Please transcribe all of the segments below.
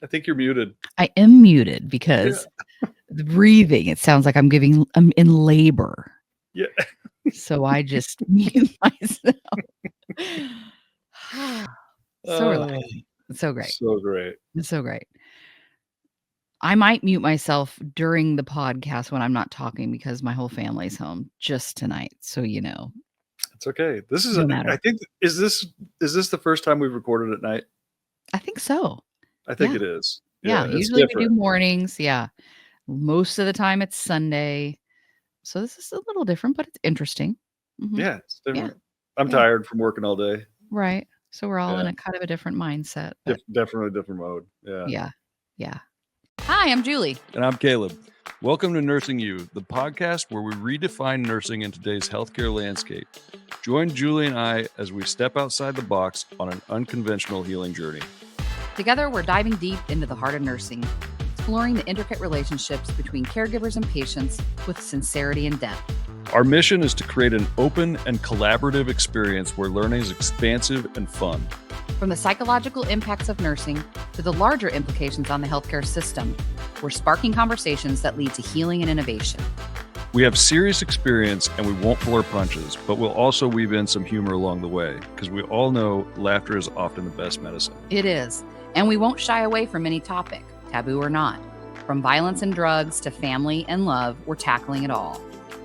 I think you're muted. I am muted because the breathing, it sounds like I'm in labor. Yeah. So I just mute myself. So relaxing. It's so great. So great. It's so great. I might mute myself during the podcast when I'm not talking because my whole family's home just tonight. So, It's okay. This is, no matter. I think, is this the first time we've recorded at night? I think so. I think it is. Yeah. It's Usually different. we do mornings. Yeah. Most of the time it's Sunday. So this is a little different, but it's interesting. Mm-hmm. Yeah, it's different. Yeah. I'm tired from working all day. Right. So we're all in a kind of a different mindset. But Definitely a different mode. Yeah. Yeah. Hi, I'm Julie. And I'm Caleb. Welcome to Nursing You, the podcast where we redefine nursing in today's healthcare landscape. Join Julie and I as we step outside the box on an unconventional healing journey. Together, we're diving deep into the heart of nursing, exploring the intricate relationships between caregivers and patients with sincerity and depth. Our mission is to create an open and collaborative experience where learning is expansive and fun. From the psychological impacts of nursing to the larger implications on the healthcare system, we're sparking conversations that lead to healing and innovation. We have serious experience and we won't pull our punches, but we'll also weave in some humor along the way because we all know laughter is often the best medicine. It is. And we won't shy away from any topic, taboo or not. From violence and drugs to family and love, we're tackling it all.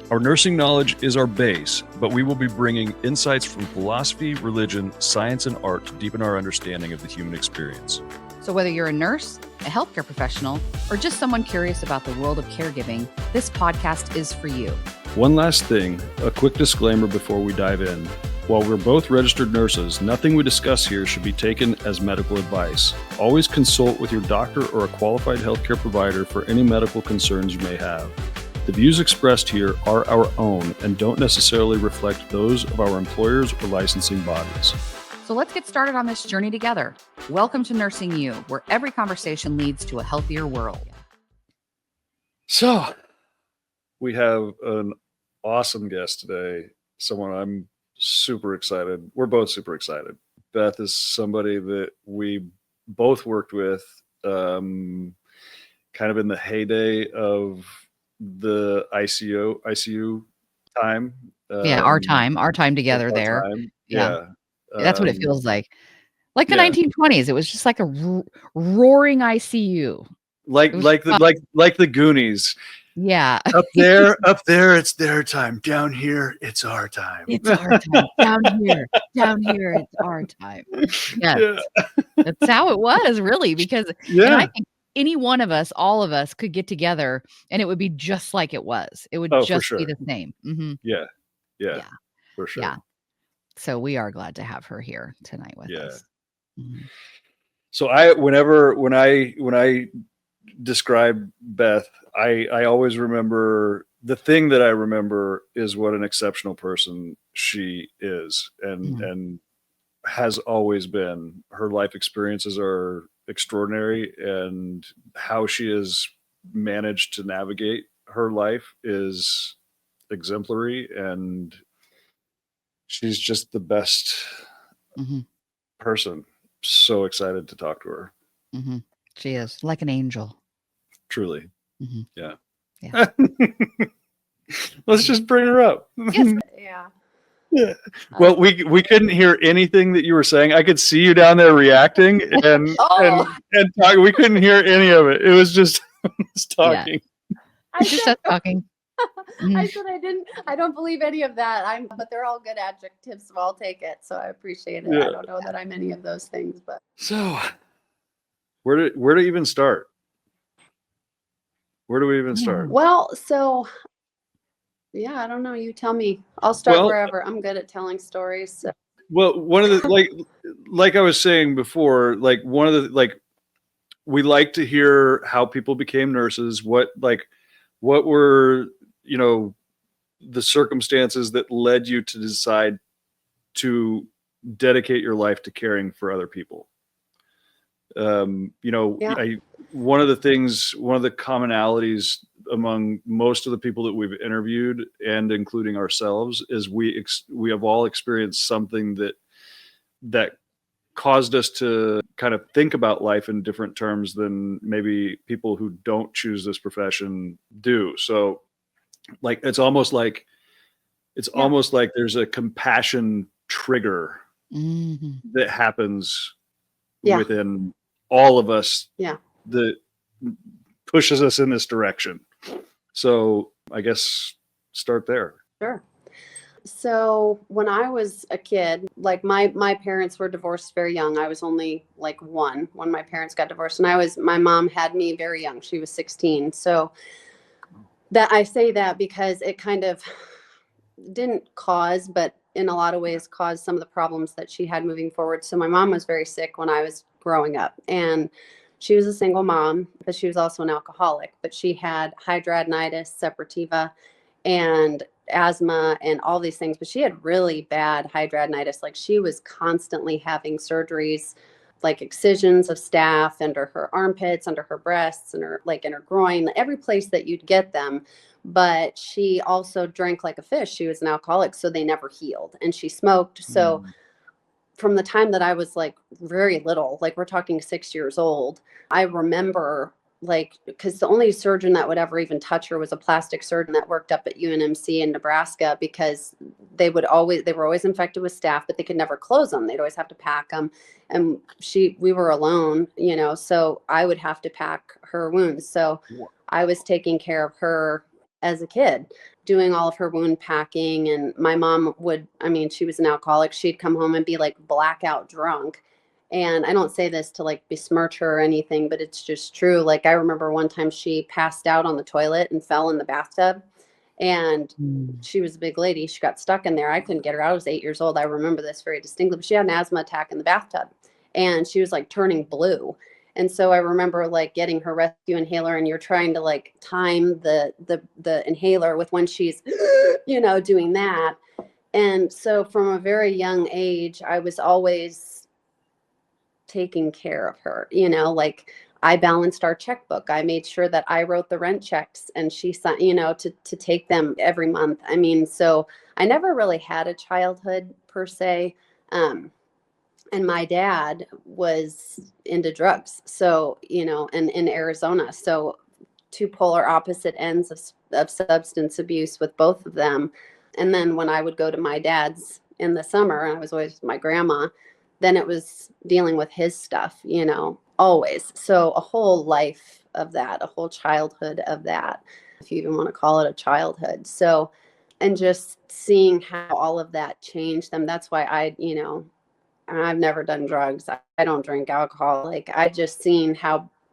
Our nursing knowledge is our base, but we will be bringing insights from philosophy, religion, science, and art to deepen our understanding of the human experience. So whether you're a nurse, a healthcare professional, or just someone curious about the world of caregiving, this podcast is for you. One last thing, a quick disclaimer before we dive in. While we're both registered nurses, nothing we discuss here should be taken as medical advice. Always consult with your doctor or a qualified healthcare provider for any medical concerns you may have. The views expressed here are our own and don't necessarily reflect those of our employers or licensing bodies. So let's get started on this journey together. Welcome to Nursing You, where every conversation leads to a healthier world. So, we have an awesome guest today, someone I'm super excited. We're both super excited. Beth is somebody that we both worked with kind of in the heyday of the ICU time. Our time together there. Time. Yeah. That's what it feels like. Like the 1920s. It was just like a roaring ICU. Like the Goonies. Yeah. Up there, it's their time. Down here, it's our time. It's our time. Down here, it's our time. Yes. Yeah. That's how it was, really, because I think any one of us, all of us could get together and it would be just like it was. It would just be the same. Mm-hmm. Yeah, for sure. Yeah. So we are glad to have her here tonight with us. Mm-hmm. So when I describe Beth, I always remember, the thing that I remember is what an exceptional person she is and has always been. Her life experiences are extraordinary, and how she has managed to navigate her life is exemplary, and she's just the best person. So excited to talk to her. Mm-hmm. She is like an angel. Truly. Mm-hmm. Yeah. Let's just bring her up. Yes. Yeah. Well, we couldn't hear anything that you were saying. I could see you down there reacting and talking. We couldn't hear any of it. It was just talking. Yeah. I just talking. I said I don't believe any of that. But they're all good adjectives, so I'll take it. So I appreciate it. Yeah. I don't know that I'm any of those things, but so where to even start? Where do we even start? Well, so I don't know. You tell me. I'll start wherever. I'm good at telling stories. So. Well, one of the like I was saying before, one of the we like to hear how people became nurses. What were the circumstances that led you to decide to dedicate your life to caring for other people? One of the commonalities among most of the people that we've interviewed, and including ourselves, is we have all experienced something that caused us to kind of think about life in different terms than maybe people who don't choose this profession do. So like, it's almost like there's a compassion trigger that happens within all of us that pushes us in this direction. So I guess start there. Sure. So when I was a kid, like my parents were divorced very young. I was only like one when my parents got divorced, and my mom had me very young. She was 16. So that I say that because it kind of didn't cause, but in a lot of ways caused some of the problems that she had moving forward. So my mom was very sick when I was growing up, and she was a single mom, but she was also an alcoholic, but she had hidradenitis suppurativa and asthma and all these things, but she had really bad hidradenitis. Like she was constantly having surgeries, like excisions of staph under her armpits, under her breasts, and her like in her groin, every place that you'd get them. But she also drank like a fish. She was an alcoholic, so they never healed. And she smoked. So from the time that I was like very little, like we're talking 6 years old, I remember like, because the only surgeon that would ever even touch her was a plastic surgeon that worked up at UNMC in Nebraska, because they were always infected with staph, but they could never close them. They'd always have to pack them. And we were alone, you know, so I would have to pack her wounds. So I was taking care of her as a kid, doing all of her wound packing. And my mom she was an alcoholic. She'd come home and be like blackout drunk. And I don't say this to like besmirch her or anything, but it's just true. Like I remember one time she passed out on the toilet and fell in the bathtub, and she was a big lady. She got stuck in there. I couldn't get her out. I was 8 years old. I remember this very distinctly, but she had an asthma attack in the bathtub, and she was like turning blue. And so I remember like getting her rescue inhaler, and you're trying to like time the inhaler with when she's, you know, doing that. And so from a very young age, I was always taking care of her, you know, like I balanced our checkbook. I made sure that I wrote the rent checks, and she signed, you know, to take them every month. I mean, so I never really had a childhood per se. And my dad was into drugs. So, you know, and in Arizona, so two polar opposite ends of substance abuse with both of them. And then when I would go to my dad's in the summer, and I was always with my grandma, then it was dealing with his stuff, you know, always. So a whole life of that, a whole childhood of that, if you even want to call it a childhood. So, and just seeing how all of that changed them. That's why I've never done drugs. I don't drink alcohol. Like I just seen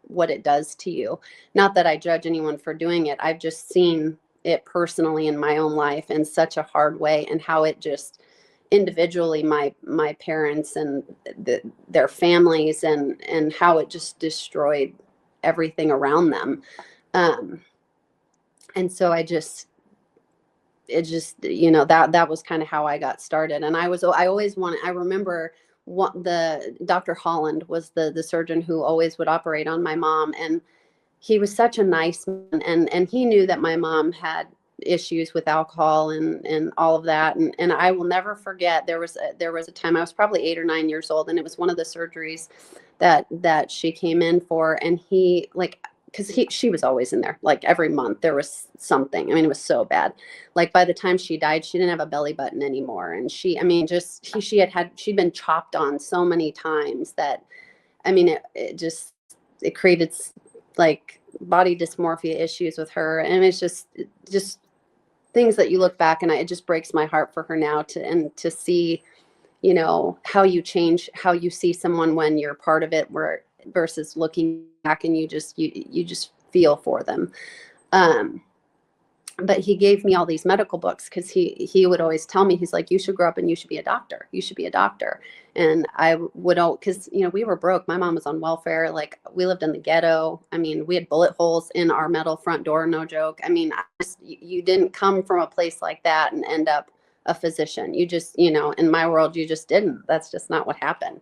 what it does to you. Not that I judge anyone for doing it. I've just seen it personally in my own life in such a hard way, and how it just individually, my parents and their families, and how it just destroyed everything around them. And so it just, you know, that was kind of how I got started. And I remember the Dr. Holland was the surgeon who always would operate on my mom. And he was such a nice man, and he knew that my mom had issues with alcohol and all of that. And I will never forget, there was a time I was probably 8 or 9 years old, and it was one of the surgeries that she came in for. And he like, because she was always in there, like every month there was something. I mean, it was so bad. Like by the time she died, she didn't have a belly button anymore. And she'd been chopped on so many times that, I mean, it created like body dysmorphia issues with her. And it's just things that you look back, and it just breaks my heart for her now to see, you know, how you change, how you see someone when you're part of it, versus looking back and you just feel for them. But he gave me all these medical books, because he would always tell me, he's like, you should grow up and you should be a doctor. You should be a doctor. And I would, because, you know, we were broke. My mom was on welfare. Like we lived in the ghetto. I mean, we had bullet holes in our metal front door. No joke. I mean, you didn't come from a place like that and end up a physician. You just, you know, in my world, you just didn't. That's just not what happened.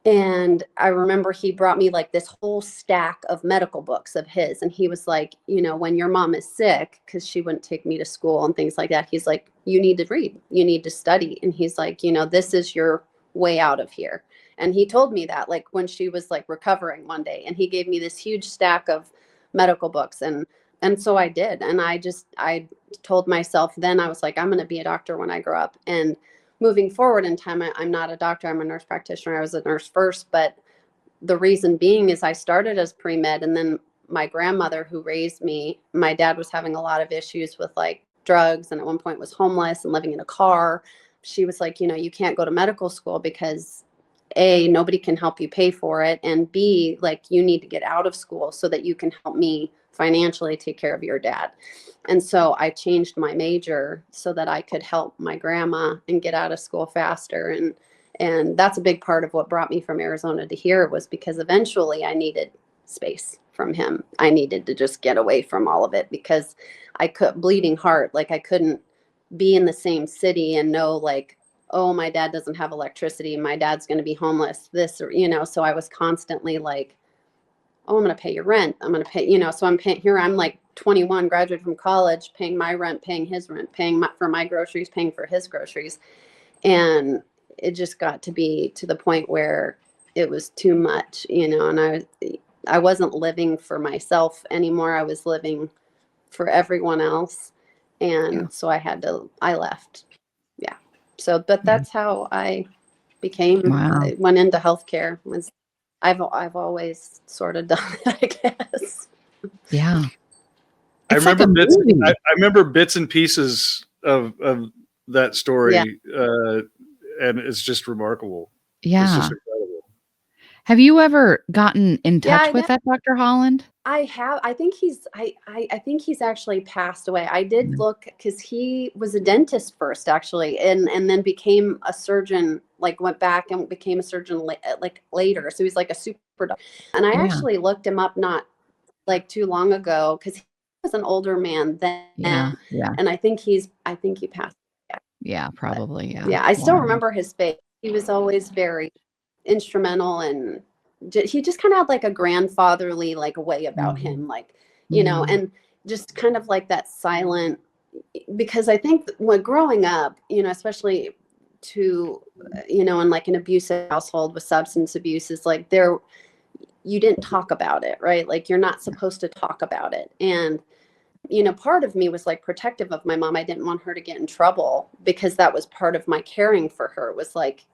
And I remember he brought me like this whole stack of medical books of his. And he was like, you know, when your mom is sick, because she wouldn't take me to school and things like that, he's like, you need to read, you need to study. And he's like, you know, this is your way out of here. And he told me that, like, when she was like recovering one day, and he gave me this huge stack of medical books. And so I did. And I told myself then, I was like, I'm going to be a doctor when I grow up. And moving forward in time, I'm not a doctor. I'm a nurse practitioner. I was a nurse first. But the reason being is I started as pre-med, and then my grandmother who raised me, my dad was having a lot of issues with like drugs, and at one point was homeless and living in a car. She was like, you can't go to medical school because A, nobody can help you pay for it, and B, like, you need to get out of school so that you can help me financially take care of your dad. And so I changed my major so that I could help my grandma and get out of school faster. And that's a big part of what brought me from Arizona to here, was because eventually I needed space from him. I needed to just get away from all of it, because I could, bleeding heart, like I couldn't be in the same city and know like, oh, my dad doesn't have electricity, my dad's going to be homeless, this, or, so I was constantly like, oh, I'm going to pay your rent. I'm going to pay, so I'm paying here. I'm like 21, graduated from college, paying my rent, paying his rent, paying for my groceries, paying for his groceries. And it just got to be to the point where it was too much, and I wasn't living for myself anymore. I was living for everyone else. And so I left. Yeah. So, but that's how I I went into healthcare. I've always sort of done it, I guess. Yeah. I remember bits and pieces of that story. Yeah. And it's just remarkable. Yeah. It's just incredible. Have you ever gotten in touch with that Dr. Holland? I have. I think I think he's actually passed away. I did look, because he was a dentist first, actually, and then became a surgeon, like went back and became a surgeon like later. So he's like a super doctor. And I actually looked him up not like too long ago, because he was an older man then. Yeah. And I think he passed. Yeah, probably. Yeah. Yeah. I still remember his face. He was always very instrumental, and he just kind of had like a grandfatherly like way about him, like, and just kind of like that silent, because I think when growing up, especially to, in like an abusive household with substance abuse, is like you didn't talk about it, right? Like, you're not supposed to talk about it. And part of me was like protective of my mom. I didn't want her to get in trouble, because that was part of my caring for her, was like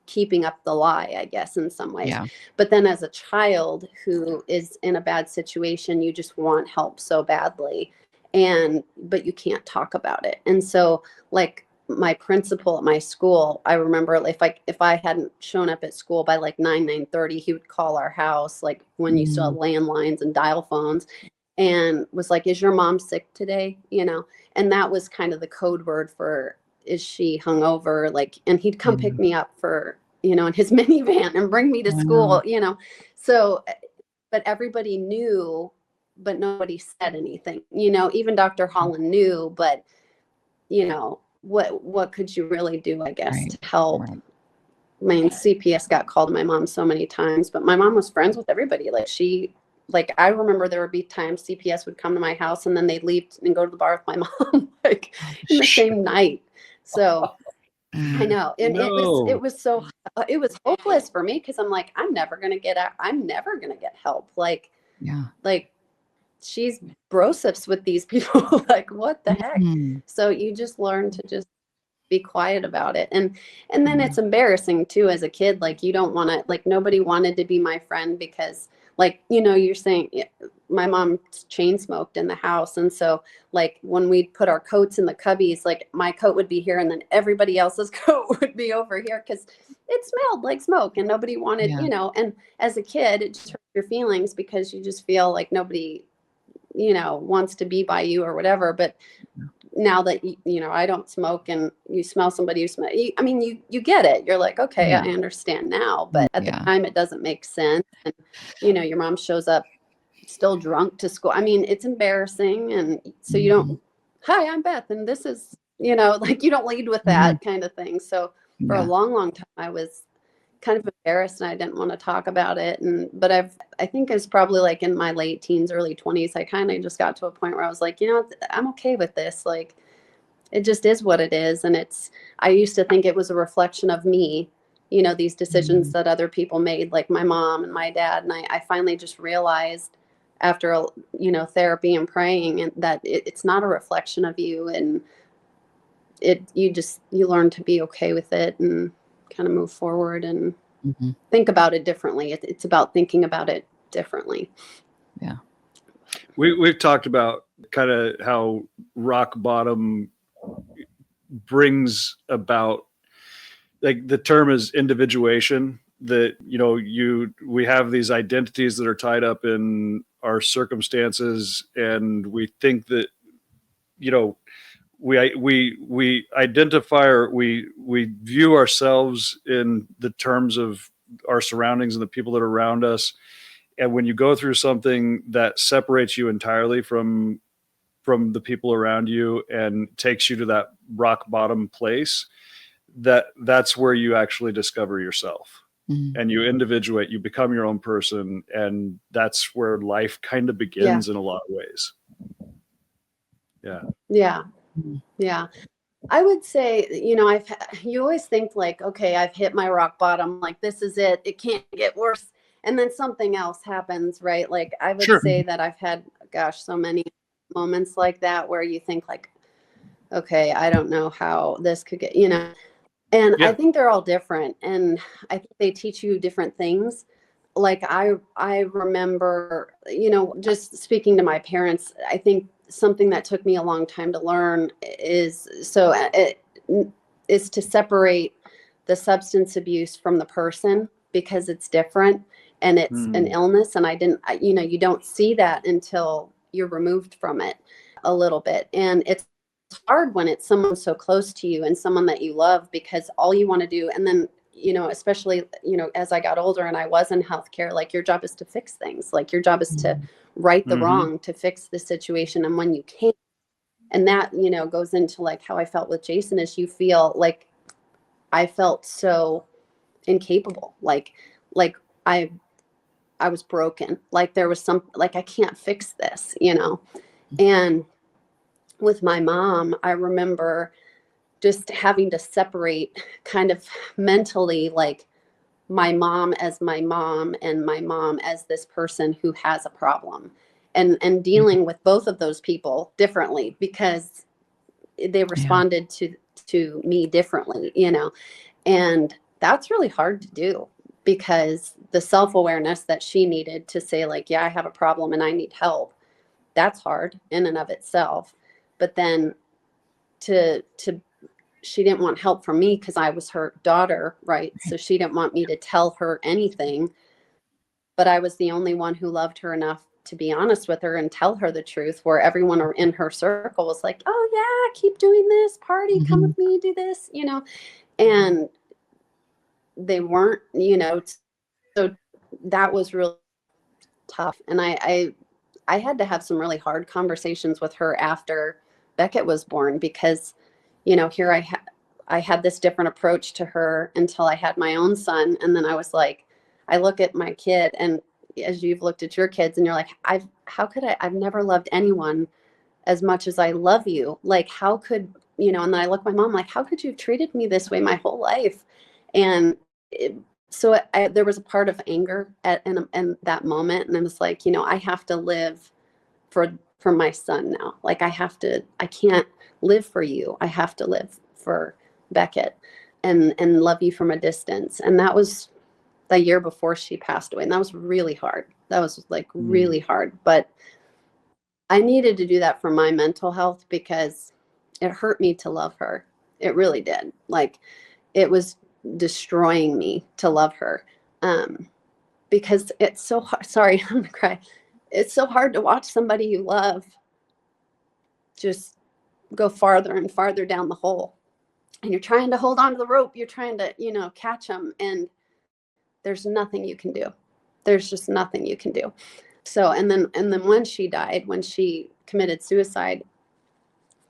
keeping up the lie, I guess, in some ways. Yeah. But then as a child who is in a bad situation, you just want help so badly, but you can't talk about it. And so like my principal at my school, I remember if I hadn't shown up at school by like 9:30, he would call our house, like when you still have landlines and dial phones, and was like, is your mom sick today? And that was kind of the code word for, is she hungover? Like, and he'd come pick me up for, in his minivan and bring me to school, So, but everybody knew, but nobody said anything, even Dr. Holland knew, but, what could you really do, I guess, to help? Right. I mean, CPS got called my mom so many times, but my mom was friends with everybody. Like, I remember there would be times CPS would come to my house and then they'd leave and go to the bar with my mom, like in the same night. So I know. And it was hopeless for me, because I'm like, I'm never going to get help. Like, like she's brosips with these people. Like, what the heck? So you just learn to just be quiet about it. And then it's embarrassing too, as a kid. Like, you don't want to, like, nobody wanted to be my friend, because like, you're saying my mom chain smoked in the house. And so like when we'd put our coats in the cubbies, like my coat would be here and then everybody else's coat would be over here, because it smelled like smoke and nobody wanted, and as a kid, it just hurt your feelings, because you just feel like nobody, wants to be by you or whatever. But now that, I don't smoke, and you smell somebody who smells, I mean, you get it. You're like, okay, I understand now. But at the time, it doesn't make sense. And, your mom shows up still drunk to school. I mean, it's embarrassing. And so you don't, hi, I'm Beth, and this is, like, you don't lead with that kind of thing. So for a long, long time, I was kind of embarrassed, and I didn't want to talk about it. But I think it's probably like in my late teens, early 20s, I kind of just got to a point where I was like, I'm okay with this. Like, it just is what it is. And I used to think it was a reflection of me, these decisions that other people made, like my mom and my dad. And I finally just realized after, therapy and praying, and that it's not a reflection of you. And you learn to be okay with it and kind of move forward and think about it differently. It's about thinking about it differently. Yeah. We've talked about kind of how rock bottom brings about, like, the term is individuation, that, we have these identities that are tied up in our circumstances, and we think that, we identify, or we view ourselves in the terms of our surroundings and the people that are around us. And when you go through something that separates you entirely from the people around you and takes you to that rock bottom place, that's where you actually discover yourself. And you individuate, you become your own person, and that's where life kind of begins in a lot of ways. Yeah. I would say, you always think like, okay, I've hit my rock bottom, like this is it, it can't get worse. And then something else happens, right? Like I would say that I've had, so many moments like that where you think like, okay, I don't know how this could get, and I think they're all different. And I think they teach you different things. Like I remember, just speaking to my parents, I think something that took me a long time to learn is to separate the substance abuse from the person, because it's different and it's an illness. And you don't see that until you're removed from it a little bit. And it's hard when it's someone so close to you and someone that you love, because all you want to do, and then, especially, as I got older and I was in healthcare, like your job is to fix things, like your job is to right the wrong, to fix the situation. And when you can't, and that, goes into like how I felt with Jason, is you feel like I felt so incapable, like I was broken, like there was like I can't fix this, and with my mom, I remember just having to separate kind of mentally, like my mom as my mom and my mom as this person who has a problem, and dealing with both of those people differently, because they responded to me differently, and that's really hard to do, because the self-awareness that she needed to say like, yeah, I have a problem and I need help, that's hard in and of itself. But then she didn't want help from me because I was her daughter, right? So she didn't want me to tell her anything, but I was the only one who loved her enough to be honest with her and tell her the truth, where everyone in her circle was like, oh yeah, keep doing this, party, come with me, do this, and they weren't, so that was really tough. And I had to have some really hard conversations with her after Beckett was born, because, here I had this different approach to her until I had my own son. And then I was like, I look at my kid, and as you've looked at your kids, and you're like, I've never loved anyone as much as I love you. Like, how could, and then I look at my mom, like, how could you have treated me this way my whole life? And there was a part of anger in that moment. And I was like, I have to live for my son now. Like I can't live for you. I have to live for Beckett and love you from a distance. And that was the year before she passed away. And that was really hard. That was like really hard. But I needed to do that for my mental health, because it hurt me to love her. It really did. Like it was destroying me to love her. Because it's so hard. Sorry, I'm gonna cry. It's so hard to watch somebody you love just go farther and farther down the hole, and you're trying to hold on to the rope. You're trying to, catch them, and there's nothing you can do. There's just nothing you can do. So, and then when she died, when she committed suicide,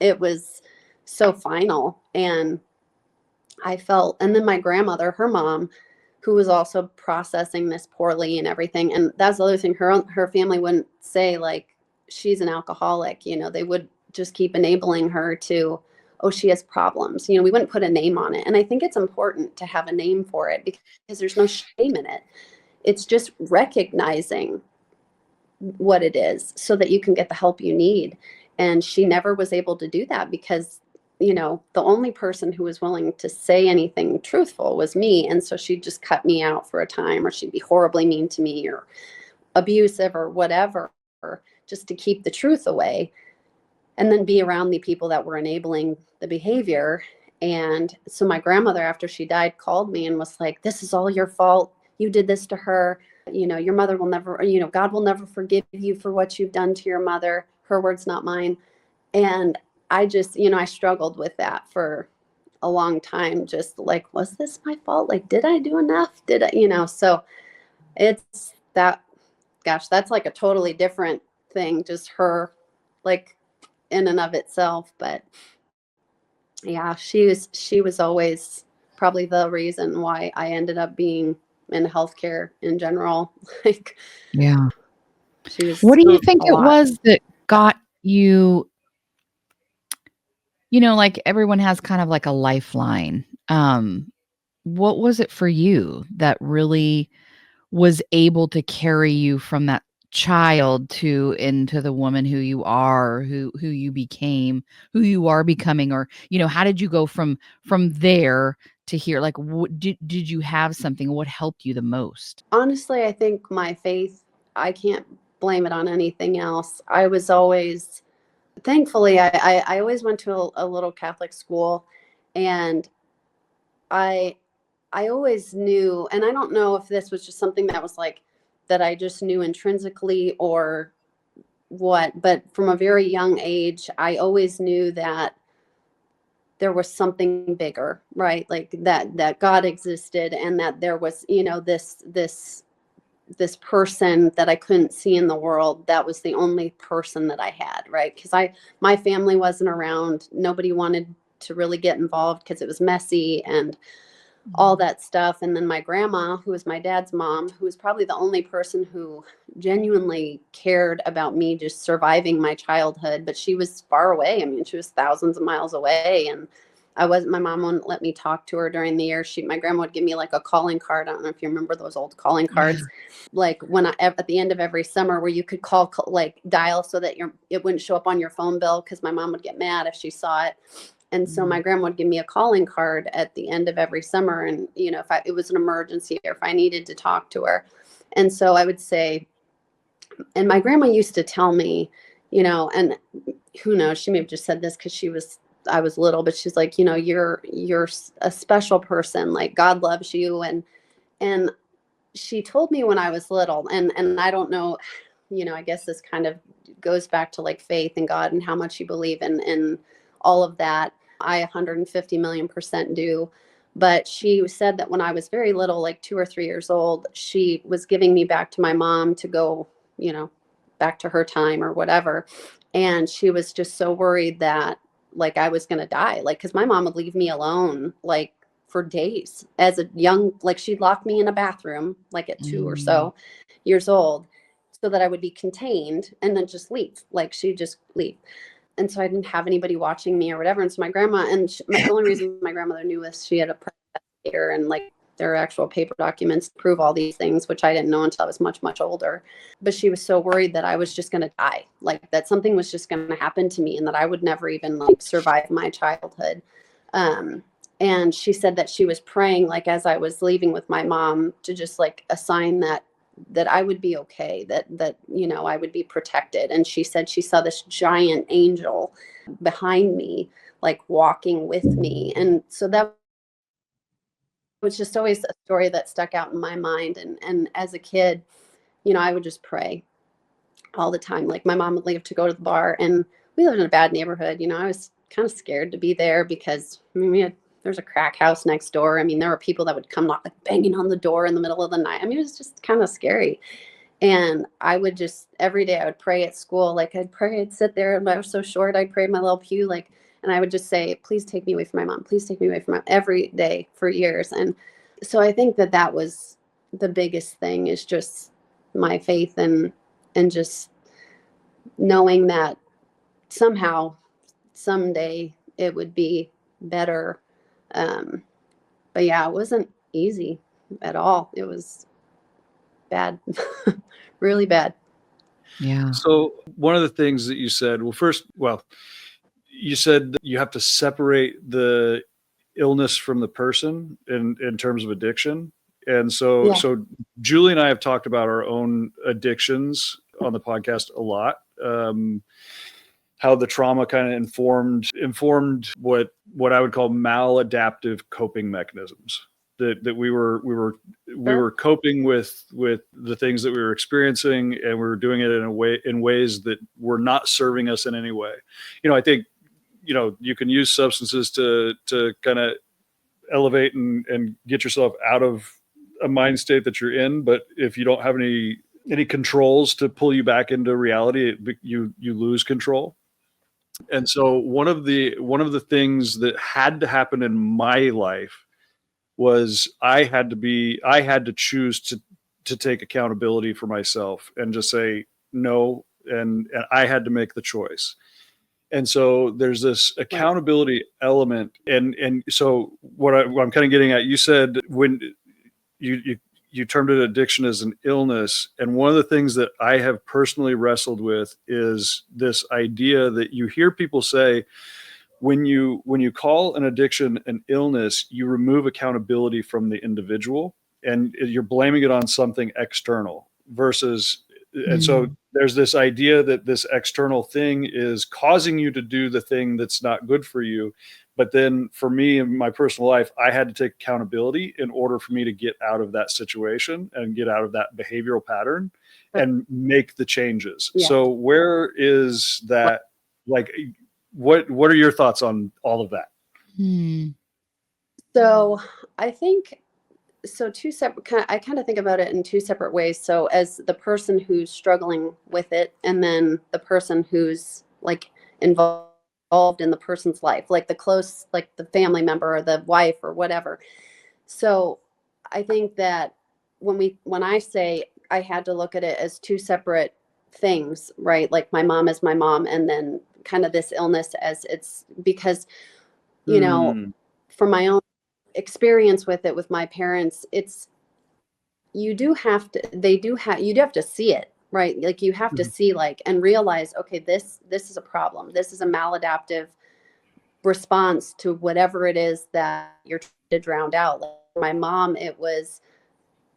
it was so final. And I felt, and then my grandmother, her mom, who was also processing this poorly and everything. And that's the other thing, her family wouldn't say like she's an alcoholic, they would just keep enabling her to oh, she has problems. We wouldn't put a name on it. And I think it's important to have a name for it because there's no shame in it. It's just recognizing what it is so that you can get the help you need. And she never was able to do that because, the only person who was willing to say anything truthful was me. And so she'd just cut me out for a time, or she'd be horribly mean to me or abusive or whatever, just to keep the truth away, and then be around the people that were enabling the behavior. And so my grandmother, after she died, called me and was like, this is all your fault. You did this to her. Your mother will never, God will never forgive you for what you've done to your mother. Her words, not mine. And I just, I struggled with that for a long time. Just like, was this my fault? Like, did I do enough? Did I, so it's that, gosh, that's like a totally different thing. Just her, like, in and of itself. But yeah, she was always probably the reason why I ended up being in healthcare in general. Like, yeah. What do you think it was that got you, like everyone has kind of like a lifeline. What was it for you that really was able to carry you from that child into the woman who you are, who you became, who you are becoming? Or, how did you go from there to here? Like, did you have something? What helped you the most? Honestly, I think my faith, I can't blame it on anything else. I was always, thankfully, I always went to a little Catholic school, and I always knew, and I don't know if this was just something that was like, that I just knew intrinsically or what, but from a very young age, I always knew that there was something bigger, right? Like that God existed, and that there was, this person that I couldn't see in the world. That was the only person that I had, right? Because my family wasn't around. Nobody wanted to really get involved because it was messy and all that stuff. And then my grandma, who was my dad's mom, who was probably the only person who genuinely cared about me just surviving my childhood, but she was far away. I mean, she was thousands of miles away, and my mom wouldn't let me talk to her during the year. My grandma would give me like a calling card. I don't know if you remember those old calling cards. Yeah. Like at the end of every summer, where you could call, like dial so that it wouldn't show up on your phone bill, because my mom would get mad if she saw it. And so my grandma would give me a calling card at the end of every summer. And, if it was an emergency or if I needed to talk to her. And so I would say, and my grandma used to tell me, and who knows, she may have just said this because I was little, but she's like, you're a special person, like God loves you. And she told me when I was little, and I don't know, I guess this kind of goes back to like faith in God and how much you believe in all of that. I 150 million% do. But she said that when I was very little, like 2 or 3 years old, she was giving me back to my mom to go, back to her time or whatever. And she was just so worried that like I was going to die, like, because my mom would leave me alone, like for days as a young, like she'd lock me in a bathroom, like at 2 or so years old, so that I would be contained and then just leave. Like she'd just leave. And so I didn't have anybody watching me or whatever. And so my grandma, the only reason my grandmother knew was she had a investigator, and like there are actual paper documents to prove all these things, which I didn't know until I was much, much older. But she was so worried that I was just going to die, like that something was just going to happen to me and that I would never even like survive my childhood. And she said that she was praying, like as I was leaving with my mom, to just like a sign that I would be okay, that I would be protected. And she said she saw this giant angel behind me, like walking with me. And so that was just always a story that stuck out in my mind. And as a kid, I would just pray all the time. Like my mom would leave to go to the bar, and we lived in a bad neighborhood. I was kind of scared to be there because there's a crack house next door. I mean, there were people that would come like banging on the door in the middle of the night. I mean, it was just kind of scary. And I would just, every day I would pray at school. Like I'd pray, I'd sit there, and I was so short, I'd pray in my little pew, like, and I would just say, please take me away from my mom. Please take me away from my mom, every day for years. And so I think that was the biggest thing, is just my faith and just knowing that somehow, someday, it would be better. But yeah, it wasn't easy at all. It was bad, really bad. Yeah. So one of the things that you said, you said that you have to separate the illness from the person in terms of addiction. And so, Yeah. so Julie and I have talked about our own addictions on the podcast a lot. How the trauma kind of informed what I would call maladaptive coping mechanisms. That we were coping with the things that we were experiencing, and we were doing it in ways that were not serving us in any way. I think you can use substances to kind of elevate and get yourself out of a mind state that you're in, but if you don't have any controls to pull you back into reality, you lose control. And so one of the things that had to happen in my life was I had to choose to take accountability for myself and just say no, and I had to make the choice. And so there's this accountability element, and so what I'm kind of getting at, you said when you termed it addiction as an illness, and one of the things that I have personally wrestled with is this idea that you hear people say, when you call an addiction an illness, you remove accountability from the individual and you're blaming it on something external versus, and so there's this idea that this external thing is causing you to do the thing that's not good for you. But then for me in my personal life, I had to take accountability in order for me to get out of that situation and get out of that behavioral pattern and make the changes. Yeah. So where is that, like, what are your thoughts on all of that? So I think, I kind of think about it in two separate ways. So as the person who's struggling with it, and then the person who's like involved in the person's life, like the family member or the wife or whatever. So I think that when I say I had to look at it as two separate things, right? Like my mom is my mom, and then kind of this illness as it's, because, from my own experience with it with my parents, you do have to see it, right? Like you have to see, like, and realize, okay, this is a problem. This is a maladaptive response to whatever it is that you're trying to drown out. Like my mom, it was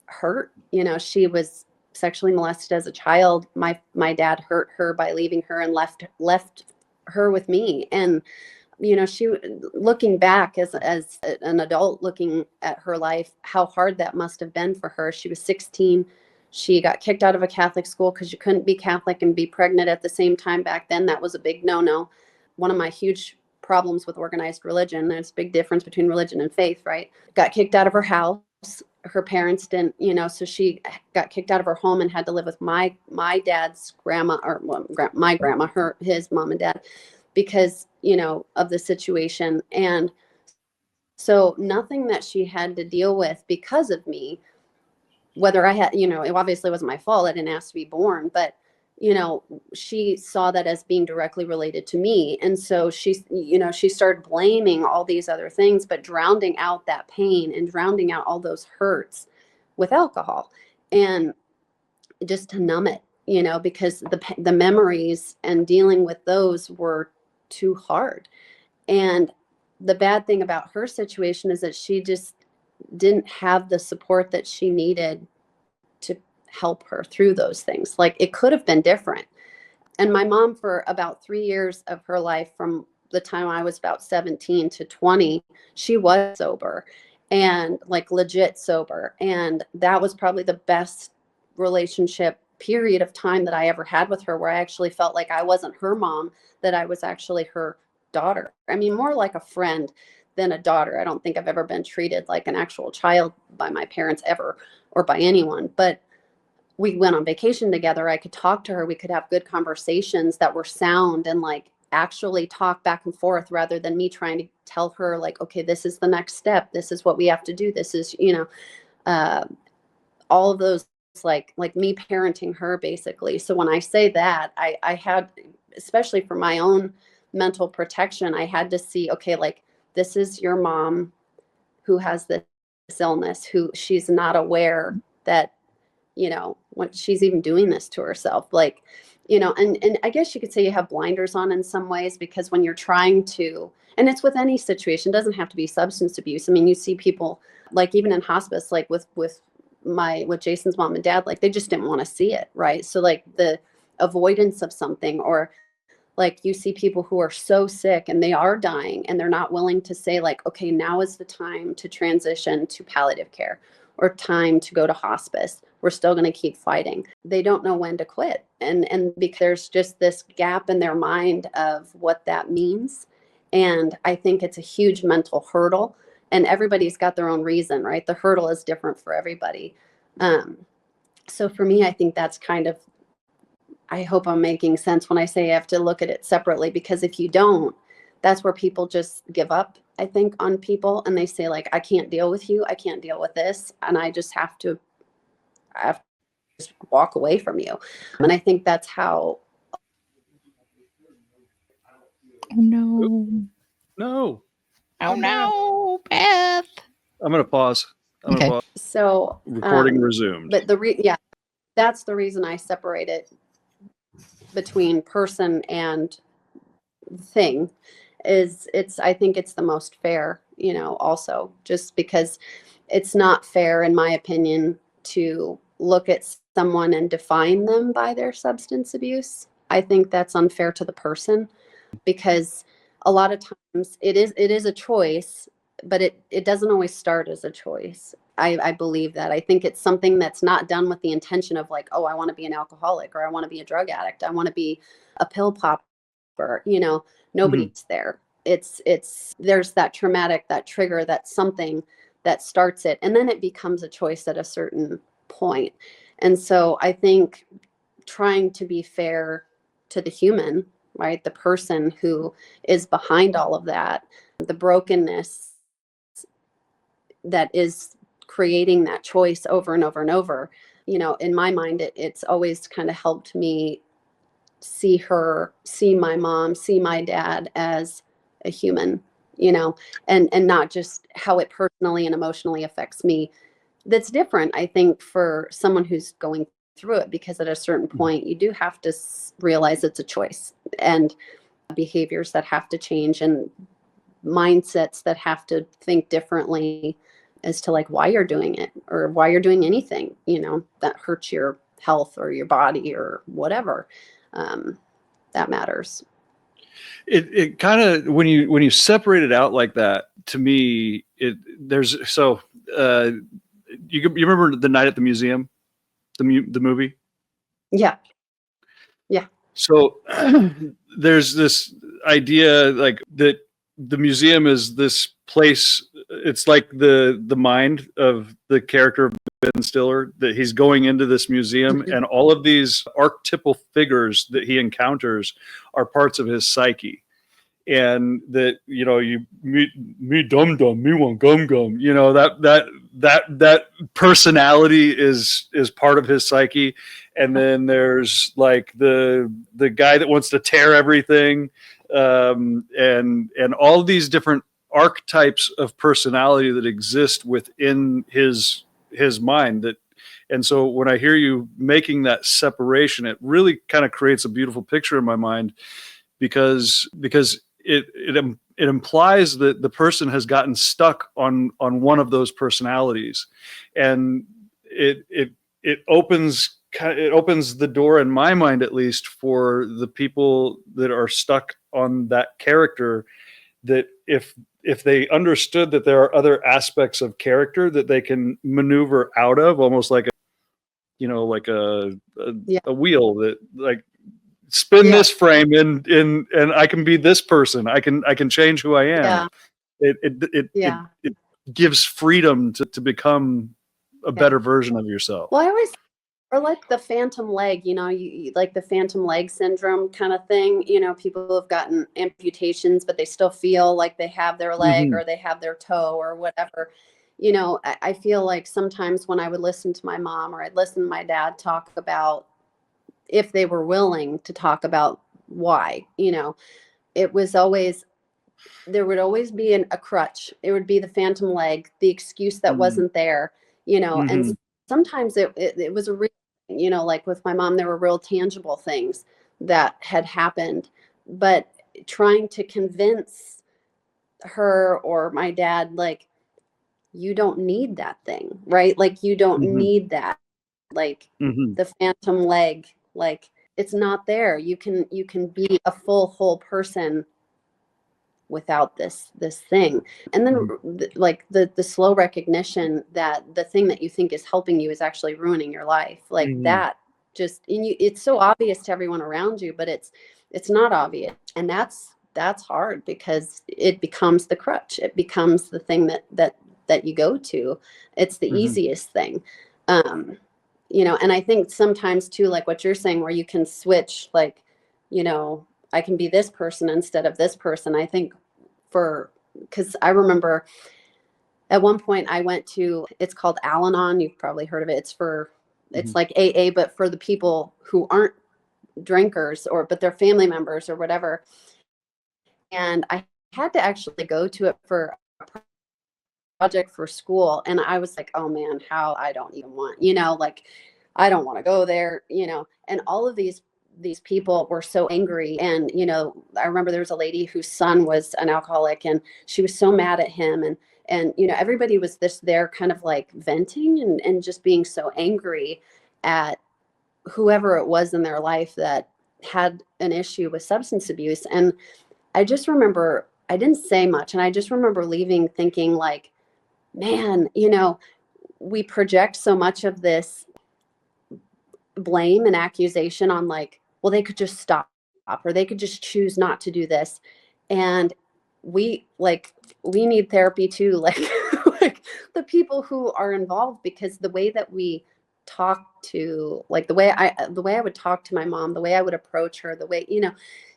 hurt. She was sexually molested as a child. My dad hurt her by leaving her and left her with me. And she, looking back as an adult, looking at her life, how hard that must have been for her. She was 16. She got kicked out of a Catholic school because you couldn't be Catholic and be pregnant at the same time. Back then, that was a big no-no. One of my huge problems with organized religion, there's a big difference between religion and faith, right? Got kicked out of her house. Her parents didn't, so she got kicked out of her home and had to live with my dad's grandma, or my grandma, his mom and dad, because, of the situation. And so nothing that she had to deal with because of me, whether I had, it obviously wasn't my fault. I didn't ask to be born, but, she saw that as being directly related to me. And so she started blaming all these other things, but drowning out that pain and drowning out all those hurts with alcohol, and just to numb it, because the memories and dealing with those were too hard. And the bad thing about her situation is that she just didn't have the support that she needed to help her through those things. Like it could have been different. And my mom, for about 3 years of her life, from the time I was about 17 to 20, she was sober, and like legit sober. And that was probably the best relationship period of time that I ever had with her, where I actually felt like I wasn't her mom, that I was actually her daughter. I mean, more like a friend than a daughter. I don't think I've ever been treated like an actual child by my parents ever, or by anyone. But we went on vacation together. I could talk to her. We could have good conversations that were sound, and like actually talk back and forth, rather than me trying to tell her like, okay, this is the next step. This is what we have to do. This is, all of those, like me parenting her basically. So when I say that, I had, especially for my own mental protection, I had to see, okay, like, this is your mom who has this illness, who she's not aware that, when she's even doing this to herself, like, and I guess you could say you have blinders on in some ways, because when you're trying to, and it's with any situation, doesn't have to be substance abuse. I mean, you see people, like, even in hospice, like with Jason's mom and dad, like, they just didn't want to see it. Right. So, like, the avoidance of something, or like, you see people who are so sick and they are dying, and they're not willing to say, like, okay, now is the time to transition to palliative care, or time to go to hospice. We're still going to keep fighting. They don't know when to quit. And because there's just this gap in their mind of what that means. And I think it's a huge mental hurdle, and everybody's got their own reason, right? The hurdle is different for everybody. So for me, I think that's kind of, I hope I'm making sense when I say I have to look at it separately, because if you don't, that's where people just give up, I think, on people, and they say, like, I can't deal with you. I can't deal with this. And I have to just walk away from you. And I think that's how. Oh, no. No. Oh, no, Beth. I'm going to pause. Okay. So recording resumed. But that's the reason I separate it between person and thing, is I think it's the most fair, also, just because it's not fair, in my opinion, to look at someone and define them by their substance abuse. I think that's unfair to the person, because a lot of times it is a choice, but it doesn't always start as a choice. I believe that. I think it's something that's not done with the intention of, like, oh, I want to be an alcoholic, or I want to be a drug addict, I want to be a pill popper. Nobody's there. It's there's that trigger, that's something that starts it, and then it becomes a choice at a certain point. And so I think trying to be fair to the human, right, the person who is behind all of that, the brokenness that is creating that choice over and over and over, in my mind, it's always kind of helped me see my mom, see my dad as a human, and not just how it personally and emotionally affects me. That's different, I think, for someone who's going through it, because at a certain point you do have to realize it's a choice, and behaviors that have to change, and mindsets that have to think differently as to, like, why you're doing it, or why you're doing anything, that hurts your health or your body or whatever. That matters. It kind of, when you separate it out like that, to me, you remember The Night at the Museum, the movie? Yeah. So there's this idea, like, that the museum is this place. It's like the mind of the character of Ben Stiller, that he's going into this museum, and all of these archetypal figures that he encounters are parts of his psyche. And that, you me dum dum, me want gum gum, that personality is part of his psyche. And then there's, like, the guy that wants to tear everything, and all these different archetypes of personality that exist within his mind. And so when I hear you making that separation, it really kind of creates a beautiful picture in my mind, because it implies that the person has gotten stuck on one of those personalities, and it opens the door, in my mind at least, for the people that are stuck on that character, that if they understood that there are other aspects of character that they can maneuver out of, almost like a wheel that, like, spin this frame and I can be this person. I can change who I am. It gives freedom to become a better version of yourself. Well, or like the phantom leg, you like the phantom leg syndrome kind of thing. People have gotten amputations, but they still feel like they have their leg or they have their toe or whatever. I feel like sometimes when I would listen to my mom, or I'd listen to my dad talk about, if they were willing to talk about why, it was always, there would always be a crutch. It would be the phantom leg, the excuse that wasn't there, you know. And sometimes it was a real, you know, like with my mom, there were real tangible things that had happened, but trying to convince her or my dad, like, you don't need that thing, right? Like, you don't need that, like the phantom leg, like, it's not there. You can be a full whole person without this thing. And then like the slow recognition that the thing that you think is helping you is actually ruining your life, like that just, and you, it's so obvious to everyone around you, but it's not obvious. And that's hard, because it becomes the crutch. It becomes the thing that you go to. It's the easiest thing. You know, and I think sometimes too, like what you're saying, where you can switch, like, you know, I can be this person instead of this person. I think because I remember at one point I went to, it's called Al-Anon. You've probably heard of it. It's like AA, but for the people who aren't drinkers, but they're family members or whatever. And I had to actually go to it for a project for school. And I was like, oh man, how I don't even want, you know, like, I don't want to go there, you know. And all of these people were so angry. And, you know, I remember there was a lady whose son was an alcoholic, and she was so mad at him. And, you know, everybody was there kind of like venting and just being so angry at whoever it was in their life that had an issue with substance abuse. And I just remember, I didn't say much. And I just remember leaving thinking, like, man, you know, we project so much of this blame and accusation on, like, well, they could just stop, or they could just choose not to do this. And we need therapy too, like, like the people who are involved, because the way that we talk to, like the way I would talk to my mom, the way I would approach her, the way, you know,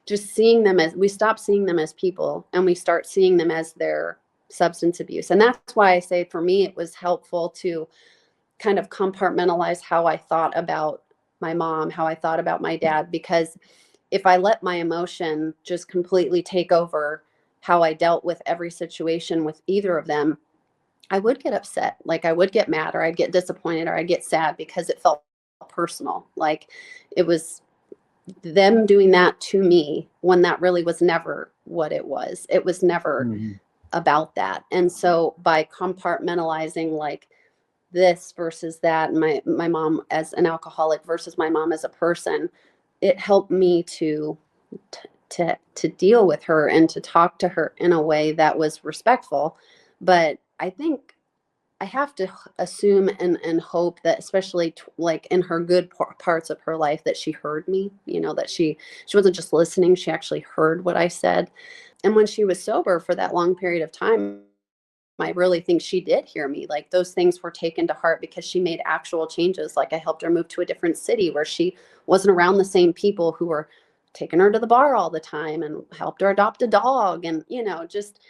just seeing them as, we stop seeing them as people and we start seeing them as their substance abuse. And that's why I say, for me, it was helpful to kind of compartmentalize how I thought about my mom, how I thought about my dad, because if I let my emotion just completely take over how I dealt with every situation with either of them, I would get upset. Like, I would get mad, or I'd get disappointed, or I'd get sad, because it felt personal. Like, it was them doing that to me, when that really was never what it was. It was never about that. And so by compartmentalizing, like, this versus that, my mom as an alcoholic versus my mom as a person, it helped me to deal with her and to talk to her in a way that was respectful. But I think I have to assume and hope that, especially like in her good parts of her life, that she heard me, you know, that she wasn't just listening, she actually heard what I said. And when she was sober for that long period of time, I really think she did hear me. Like, those things were taken to heart, because she made actual changes. Like, I helped her move to a different city where she wasn't around the same people who were taking her to the bar all the time, and helped her adopt a dog, and, you know, just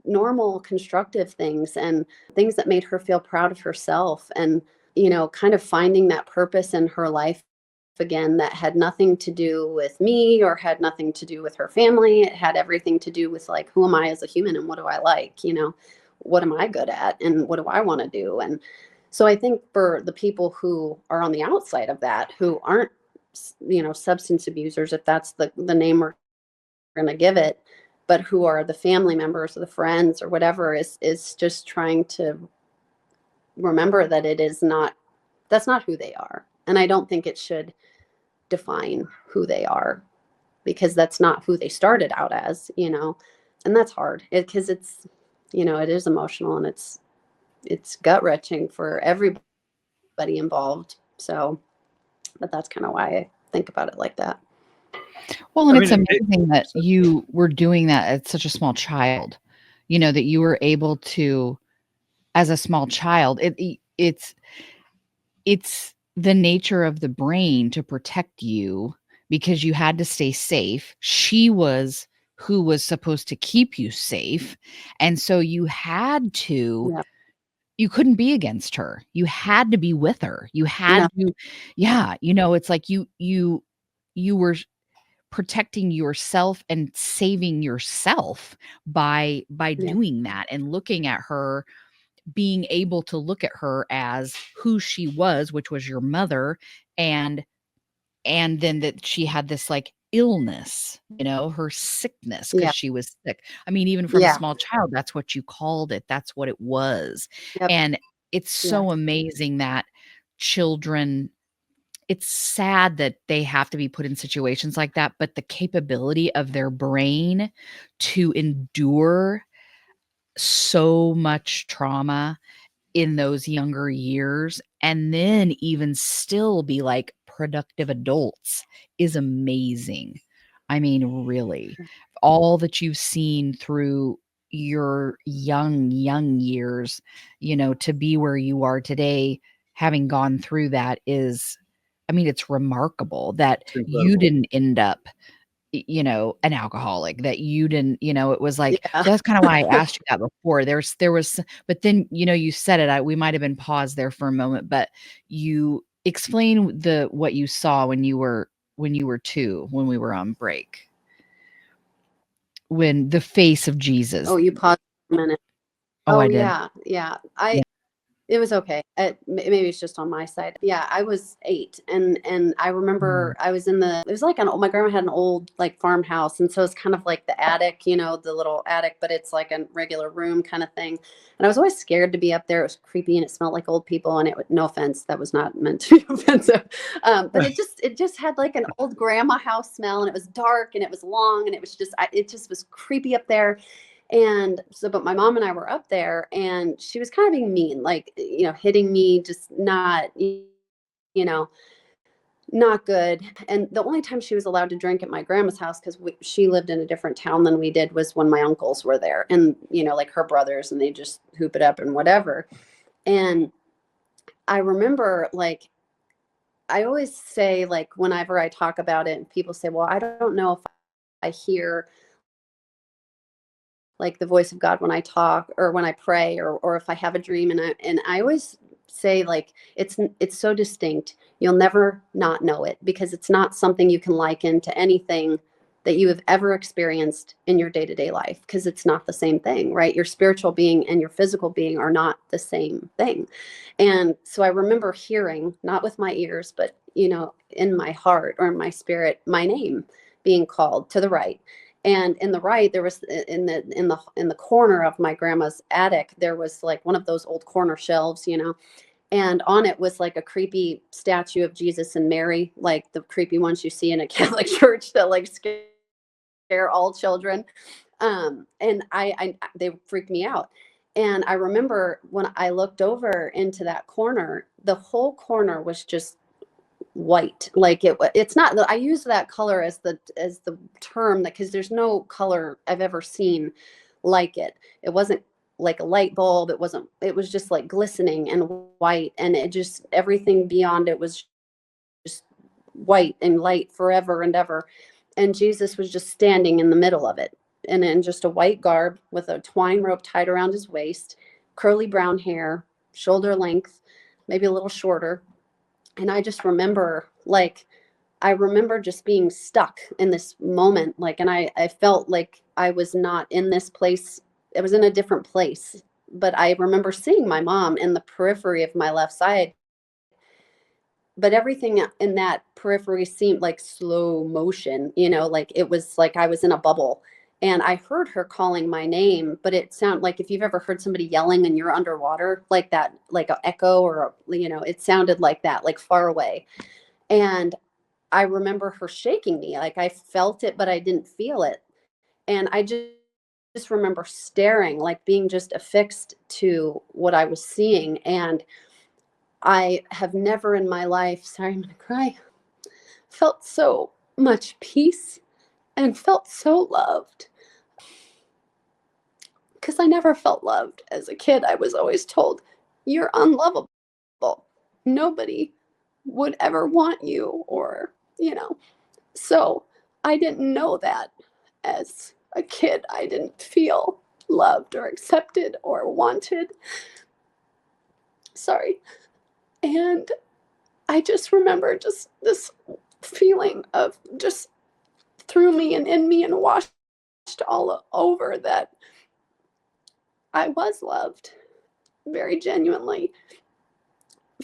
normal constructive things, and things that made her feel proud of herself. And, you know, kind of finding that purpose in her life again, that had nothing to do with me, or had nothing to do with her family. It had everything to do with, like, who am I as a human, and what do I like, you know, what am I good at, and what do I want to do? And so I think for the people who are on the outside of that, who aren't, you know, substance abusers, if that's the name we're going to give it, but who are the family members or the friends or whatever, is just trying to remember that that's not who they are. And I don't think it should define who they are, because that's not who they started out as, you know. And that's hard, because it's, you know, it is emotional, and it's gut wrenching for everybody involved. So, but that's kind of why I think about it like that. Well, and it's amazing that you were doing that at such a small child, you know, that you were able to, as a small child, it's the nature of the brain to protect you, because you had to stay safe. She was who was supposed to keep you safe. And so you had to, you couldn't be against her. You had to be with her. You had to, you know, it's like you were protecting yourself and saving yourself by doing that, and looking at her, being able to look at her as who she was, which was your mother, and then that she had this like illness, her sickness, because Yeah. she was sick. I mean, even from a Yeah. small child, that's what you called it. That's what it was. Yep. And it's so amazing that children, it's sad that they have to be put in situations like that, but the capability of their brain to endure so much trauma in those younger years, and then even still be like productive adults, is amazing. I mean, really, all that you've seen through your young years, to be where you are today, having gone through that, is, I mean, it's remarkable that It's you incredible. didn't end up an alcoholic, that you didn't, it was like, Yeah. so that's kind of why I asked you that before. There was, but then, you said it, we might've been paused there for a moment, but you explain what you saw when you were 2, when we were on break, when the face of Jesus. Oh, you paused for a minute. Oh, I Oh, did. yeah. Yeah. Yeah. It was okay. Maybe it's just on my side. Yeah, I was 8, and I remember I was it was like my grandma had an old like farmhouse, and so it's kind of like the attic, the little attic, but it's like a regular room kind of thing. And I was always scared to be up there. It was creepy, and it smelled like old people. And no offense, that was not meant to be offensive, but it just had like an old grandma house smell, and it was dark, and it was long, and it was just it just was creepy up there. And so, but my mom and I were up there, and she was kind of being mean, like, hitting me, just not, know, not good. And the only time she was allowed to drink at my grandma's house, because she lived in a different town than we did, was when my uncles were there, and, like her brothers, and they just hoop it up and whatever. And I remember, like, I always say, like, whenever I talk about it, and people say, well, I don't know if I hear like the voice of God when I talk or when I pray, or if I have a dream, and I always say, like, it's so distinct, you'll never not know it, because it's not something you can liken to anything that you have ever experienced in your day-to-day life, because it's not the same thing, right? Your spiritual being and your physical being are not the same thing. And so I remember hearing, not with my ears, but in my heart or in my spirit, my name being called to the right. And in the right, there was in the corner of my grandma's attic, there was like one of those old corner shelves, and on it was like a creepy statue of Jesus and Mary, like the creepy ones you see in a Catholic church that like scare all children. And they freaked me out. And I remember when I looked over into that corner, the whole corner was just white. Like it's not, I use that color as the term, that because there's no color I've ever seen like it. It wasn't like a light bulb. It was just like glistening and white, and it just, everything beyond it was just white and light forever and ever. And Jesus was just standing in the middle of it, and in just a white garb with a twine rope tied around his waist, curly brown hair, shoulder length, maybe a little shorter. And I just remember, like, I remember just being stuck in this moment. Like, and I felt like I was not in this place. I was in a different place. But I remember seeing my mom in the periphery of my left side. But everything in that periphery seemed like slow motion, like it was like I was in a bubble. And I heard her calling my name, but it sounded like, if you've ever heard somebody yelling and you're underwater, like that, like an echo, or, it sounded like that, like far away. And I remember her shaking me, like I felt it, but I didn't feel it. And I just remember staring, like being just affixed to what I was seeing. And I have never in my life, sorry, I'm going to cry, felt so much peace and felt so loved. Because I never felt loved as a kid. I was always told, you're unlovable. Nobody would ever want you, or, So I didn't know that as a kid. I didn't feel loved or accepted or wanted. Sorry. And I just remember just this feeling of just through me and in me and washed all over that I was loved very genuinely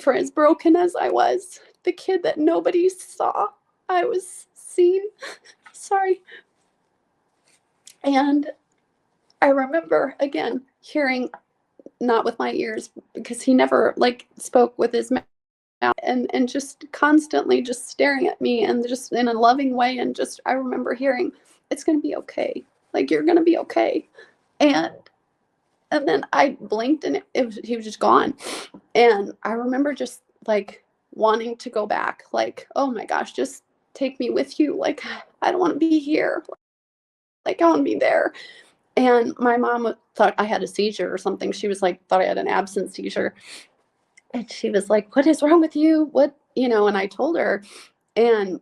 for as broken as I was. The kid that nobody saw, I was seen. Sorry. And I remember, again, hearing, not with my ears, because he never like spoke with his mouth, and just constantly just staring at me and just in a loving way. And just, I remember hearing, it's going to be okay. Like, you're going to be okay. And then I blinked and he was just gone. And I remember just like wanting to go back, like, oh my gosh, just take me with you. Like, I don't want to be here. Like, I want to be there. And my mom thought I had a seizure or something. She was like, thought I had an absence seizure. And she was like, what is wrong with you? What, you know, and I told her, and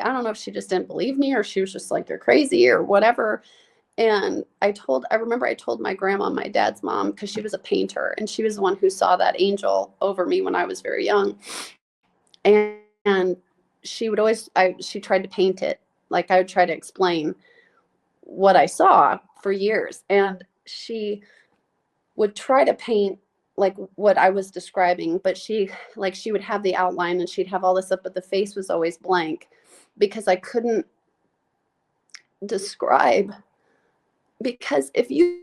I don't know if she just didn't believe me or she was just like, you're crazy or whatever. And I remember I told my grandma, my dad's mom, because she was a painter and she was the one who saw that angel over me when I was very young. And she would always, she tried to paint it. Like, I would try to explain what I saw for years. And she would try to paint like what I was describing, but she would have the outline and she'd have all this up, but the face was always blank because I couldn't describe. Because if you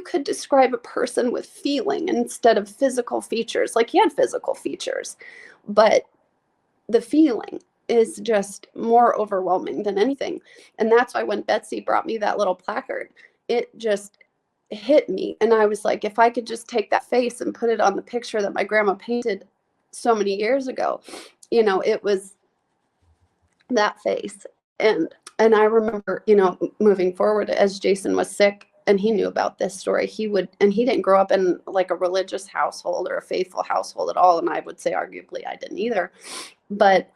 could describe a person with feeling instead of physical features, like, he had physical features, but the feeling is just more overwhelming than anything. And that's why when Betsy brought me that little placard, it just hit me. And I was like, if I could just take that face and put it on the picture that my grandma painted so many years ago, you know, it was that face. And I remember, you know, moving forward as Jason was sick and he knew about this story, he didn't grow up in like a religious household or a faithful household at all. And I would say arguably I didn't either, but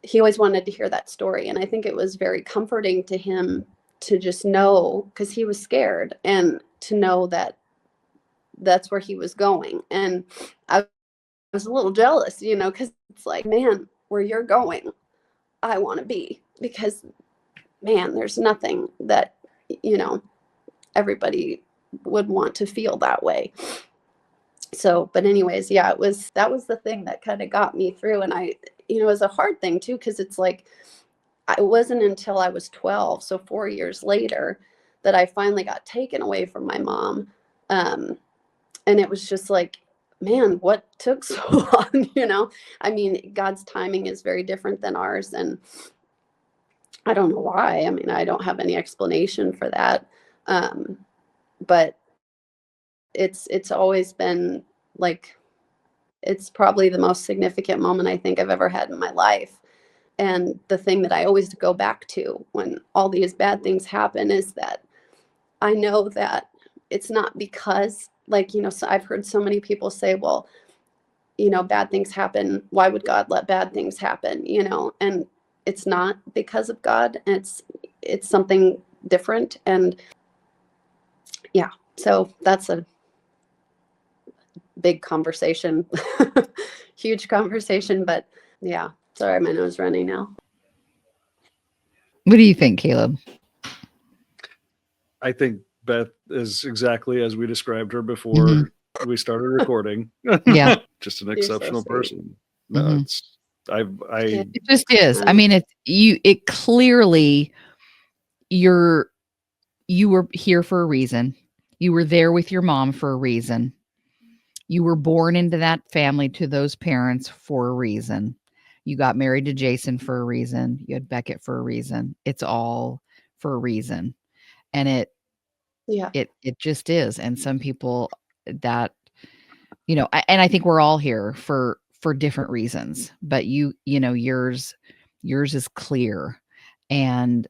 he always wanted to hear that story. And I think it was very comforting to him to just know, because he was scared, and to know that that's where he was going. And I was a little jealous, you know, because it's like, man, where you're going, I want to be, because, man, there's nothing that, you know, everybody would want to feel that way. So, but anyways, yeah, that was the thing that kind of got me through. And you know, it was a hard thing too, because it's like, it wasn't until I was 12, so 4 years later, that I finally got taken away from my mom. And it was just like, man, what took so long? You know, I mean, God's timing is very different than ours. And I don't know why. I mean, I don't have any explanation for that. But it's always been like, it's probably the most significant moment I think I've ever had in my life. And the thing that I always go back to when all these bad things happen is that I know that it's not because, like, you know, so I've heard so many people say, well, you know, bad things happen. Why would God let bad things happen? You know, and it's not because of God. It's something different. And yeah, so that's a big conversation, huge conversation, but yeah, sorry, my nose running now. What do you think, Caleb? I think Beth is exactly as we described her before we started recording. Yeah. Just an exceptional person. No, it just is. I mean, it clearly, you were here for a reason. You were there with your mom for a reason. You were born into that family, to those parents, for a reason. You got married to Jason for a reason. You had Beckett for a reason. It's all for a reason. And it just is. And some people that, you know, and I think we're all here for different reasons, but you know, yours is clear and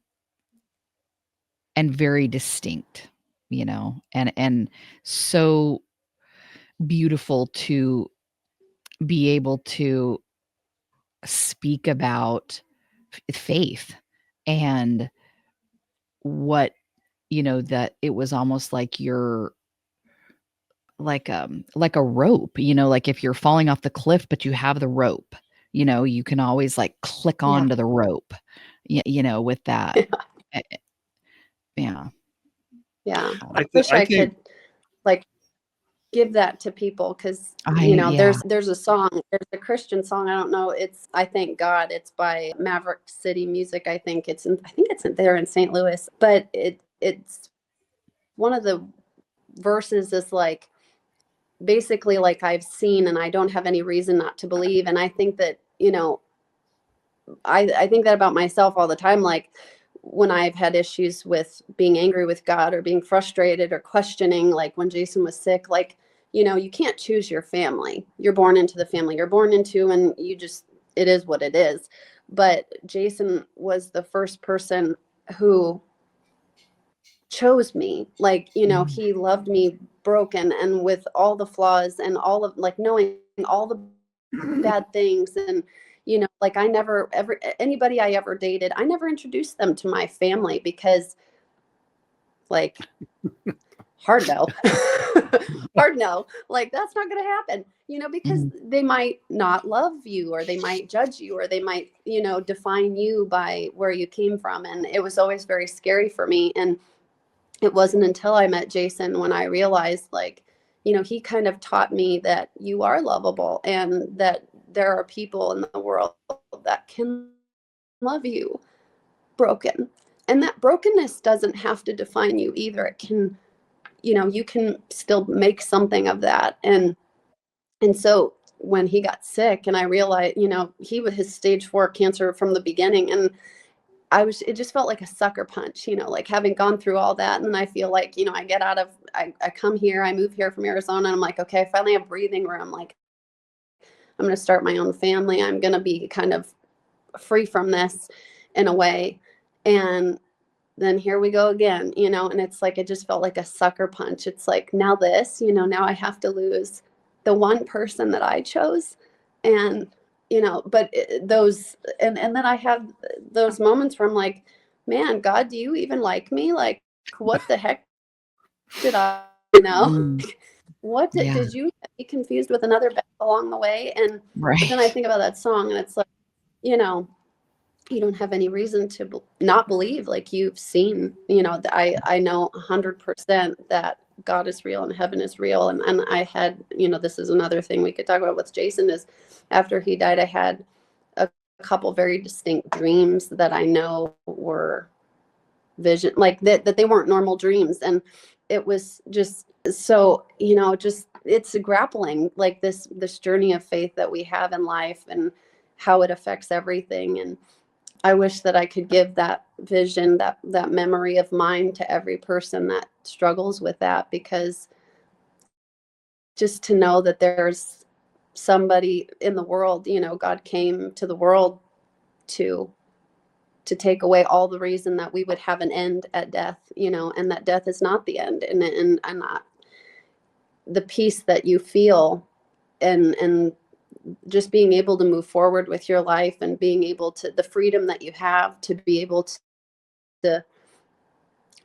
very distinct, you know, and so beautiful to be able to speak about faith and what, you know, that it was almost like you're like a rope, you know, like if you're falling off the cliff, but you have the rope, you know, you can always like click onto the rope, with that. Yeah. I wish I think could like give that to people, because there's a song, there's a Christian song, I don't know, it's I Thank God, it's by Maverick City Music, I think it's there in St. Louis, but it's one of the verses is like basically like, I've seen and I don't have any reason not to believe. And I think that I think that about myself all the time, like when I've had issues with being angry with God or being frustrated or questioning, like when Jason was sick, like, you can't choose your family. You're born into the family you're born into, and it is what it is. But Jason was the first person who chose me. Like, he loved me broken and with all the flaws and all of, like, knowing all the bad things. And like, I never ever, anybody I ever dated, I never introduced them to my family, because like hard no. Hard no, like that's not going to happen, because they might not love you, or they might judge you, or they might define you by where you came from. And it was always very scary for me. And it wasn't until I met Jason when I realized, like, he kind of taught me that you are lovable, and that there are people in the world that can love you broken. And that brokenness doesn't have to define you either. It can, you can still make something of that. And so when he got sick and I realized, he was his stage 4 cancer from the beginning, and it just felt like a sucker punch, like having gone through all that. And then I feel like, I get out of, I come here, I move here from Arizona, and I'm like, okay, I finally have breathing room. Like, I'm going to start my own family. I'm going to be kind of free from this in a way. And then here we go again, and it's like, it just felt like a sucker punch. It's like, now this, now I have to lose the one person that I chose. And but those, and then I have those moments where I'm like, man, God, do you even like me? Like, what the heck did I what did you be confused with another Beth along the way? And right. But then I think about that song, and it's like, you don't have any reason to not believe. Like, you've seen, I know 100% that God is real and heaven is real. And I had, this is another thing we could talk about with Jason, is after he died, I had a couple very distinct dreams that I know were vision, like that they weren't normal dreams. And it was just so, it's grappling, like this journey of faith that we have in life and how it affects everything. And I wish that I could give that vision, that memory of mine to every person that struggles with that, because just to know that there's somebody in the world, God came to the world to take away all the reason that we would have an end at death, and that death is not the end. And not the peace that you feel, and just being able to move forward with your life, and being able to, the freedom that you have to be able to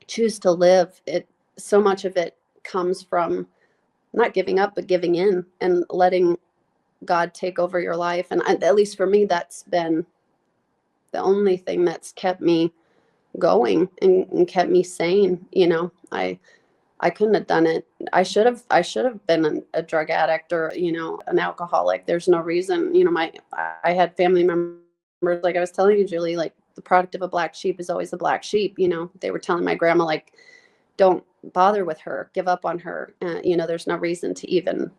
choose to live it. So much of it comes from not giving up, but giving in and letting God take over your life. And at least for me, that's been the only thing that's kept me going and kept me sane. I couldn't have done it. I should have been a drug addict or, an alcoholic. There's no reason, I had family members, like I was telling you, Julie, like the product of a black sheep is always a black sheep. They were telling my grandma, like, don't bother with her, give up on her. There's no reason to even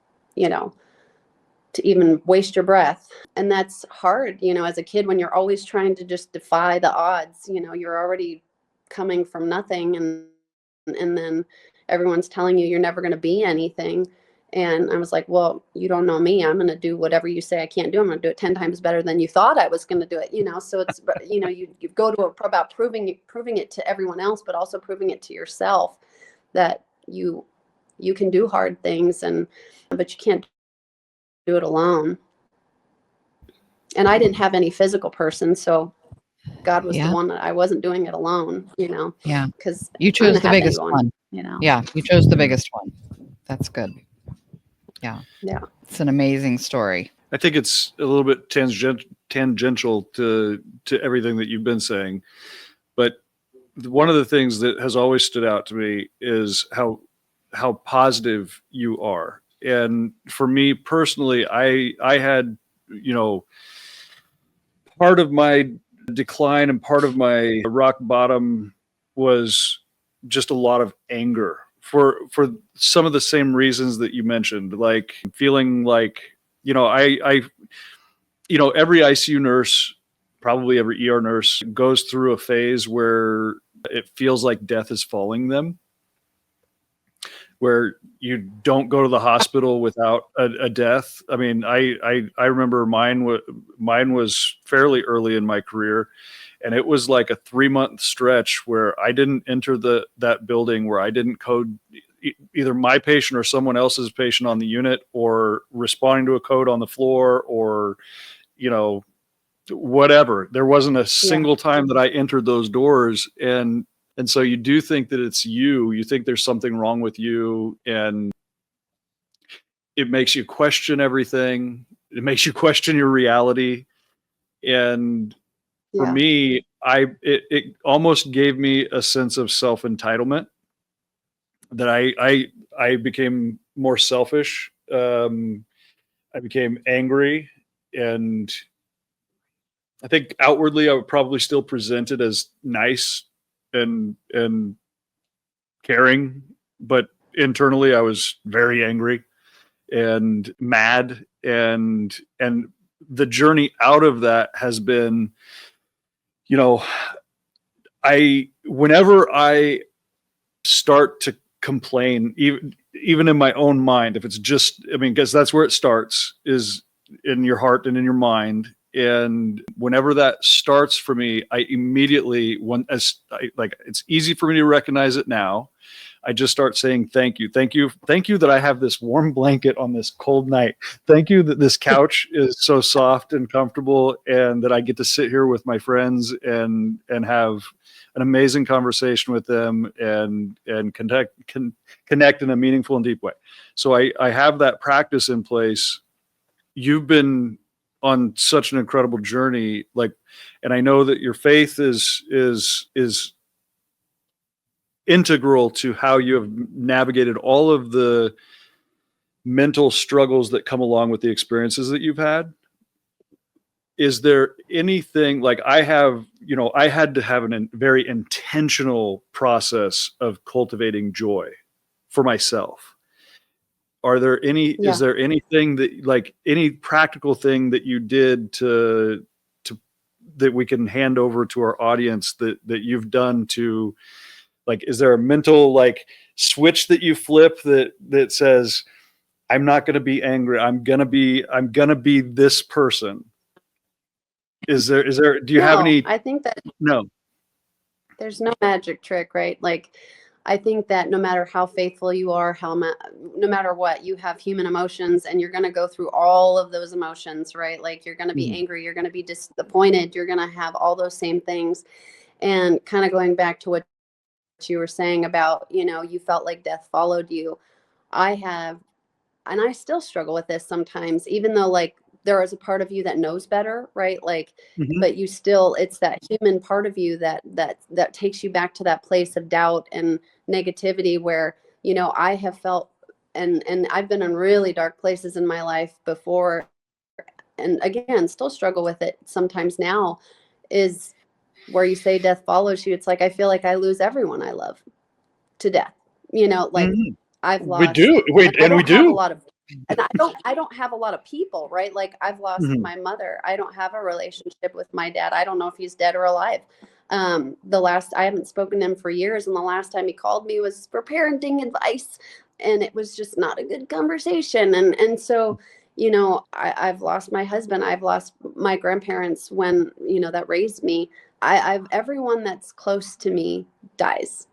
waste your breath. And that's hard, as a kid, when you're always trying to just defy the odds. You're already coming from nothing, and then everyone's telling you you're never going to be anything. And I was like, well, you don't know me. I'm going to do whatever you say I can't do. I'm going to do it 10 times better than you thought I was going to do it. So it's, you go to about proving it to everyone else, but also proving it to yourself that you can do hard things, but you can't do it alone. And I didn't have any physical person, so God was the one that I wasn't doing it alone, Yeah. because you chose the biggest one. Yeah. You chose the biggest one. That's good. Yeah. Yeah. It's an amazing story. I think it's a little bit tangential to everything that you've been saying, but one of the things that has always stood out to me is how positive you are. And for me personally, I had, part of my decline and part of my rock bottom was just a lot of anger for some of the same reasons that you mentioned, like feeling like, every ICU nurse, probably every ER nurse goes through a phase where it feels like death is following them, where you don't go to the hospital without a death. I mean, I remember mine was fairly early in my career, and it was like a 3-month stretch where I didn't enter that building, where I didn't code either my patient or someone else's patient on the unit, or responding to a code on the floor, or, whatever. There wasn't a single time that I entered those doors. And so you do think that it's you think there's something wrong with you, and it makes you question everything. It makes you question your reality. And for me, it almost gave me a sense of self-entitlement, that I became more selfish. I became angry, and I think outwardly I would probably still present it as nice and caring, but internally I was very angry and mad, and the journey out of that has been, whenever I start to complain, even in my own mind, if it's just, because that's where it starts, is in your heart and in your mind. And whenever that starts for me, I immediately, it's easy for me to recognize it now. I just start saying, thank you that I have this warm blanket on this cold night. Thank you that this couch is so soft and comfortable, and that I get to sit here with my friends and have an amazing conversation with them, and connect in a meaningful and deep way. So I have that practice in place. You've been on such an incredible journey, and I know that your faith is integral to how you have navigated all of the mental struggles that come along with the experiences that you've had. Is there anything, I had to have a very intentional process of cultivating joy for myself. Are there is there anything that, any practical thing that you did to that we can hand over to our audience that you've done to, is there a mental switch that you flip that says, I'm not going to be angry. I'm going to be this person. Is there, do you have any? I think that No, there's no magic trick, right? I think that no matter how faithful you are, no matter what, you have human emotions, and you're going to go through all of those emotions, right? You're going to be angry, you're going to be disappointed, you're going to have all those same things. And kind of going back to what you were saying about, you felt like death followed you. I have, and I still struggle with this sometimes, even though there is a part of you that knows better, right? But you still, it's that human part of you that takes you back to that place of doubt and negativity where, I have felt, and I've been in really dark places in my life before, and again, still struggle with it sometimes now, is where you say death follows you. It's I feel like I lose everyone I love to death, I've lost. We do. We do. And I don't have a lot of people, right? I've lost my mother. I don't have a relationship with my dad. I don't know if he's dead or alive. I haven't spoken to him for years. And the last time he called me was for parenting advice. And it was just not a good conversation. And so, I've lost my husband. I've lost my grandparents that raised me. I've everyone that's close to me dies.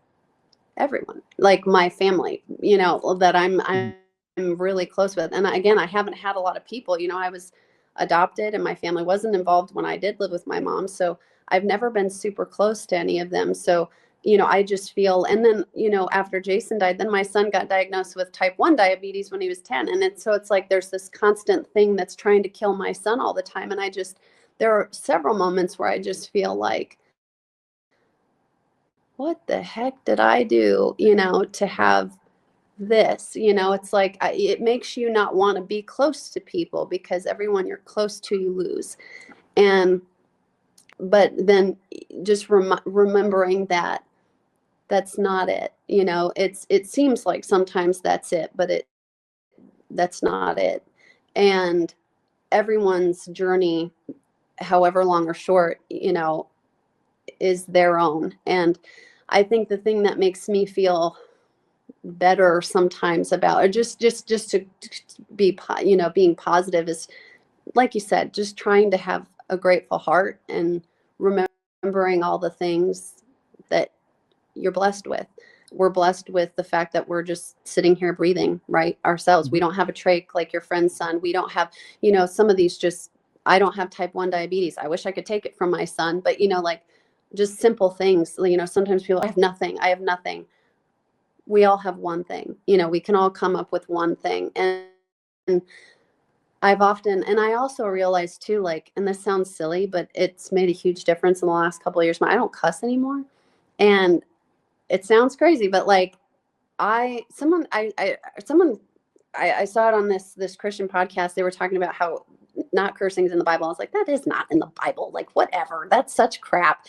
Everyone, my family, that I'm really close with. And again, I haven't had a lot of people, I was adopted and my family wasn't involved when I did live with my mom. So I've never been super close to any of them. So, I just feel, and then, after Jason died, then my son got diagnosed with type 1 diabetes when he was 10. And it's there's this constant thing that's trying to kill my son all the time. And there are several moments where I just feel like, what the heck did I do, to have this, it's like, it makes you not want to be close to people because everyone you're close to, you lose. But then just remembering that that's not it, it seems like sometimes that's it, but that's not it. And everyone's journey, however long or short, is their own. And I think the thing that makes me feel better sometimes about, or just to be, being positive, is, like you said, just trying to have a grateful heart and remembering all the things that you're blessed with. We're blessed with the fact that we're just sitting here breathing, right, ourselves. We don't have a trach like your friend's son. We don't have, some of these, just, I don't have type 1 diabetes. I wish I could take it from my son, but like, just simple things. Sometimes people, I have nothing. We all have one thing. We can all come up with one thing. And I've often, and I also realized too, like, and this sounds silly, but it's made a huge difference in the last couple of years. I don't cuss anymore. And it sounds crazy, but like, I saw it on this Christian podcast. They were talking about how not cursing is in the Bible. I was like, that is not in the Bible. Like, whatever. That's such crap.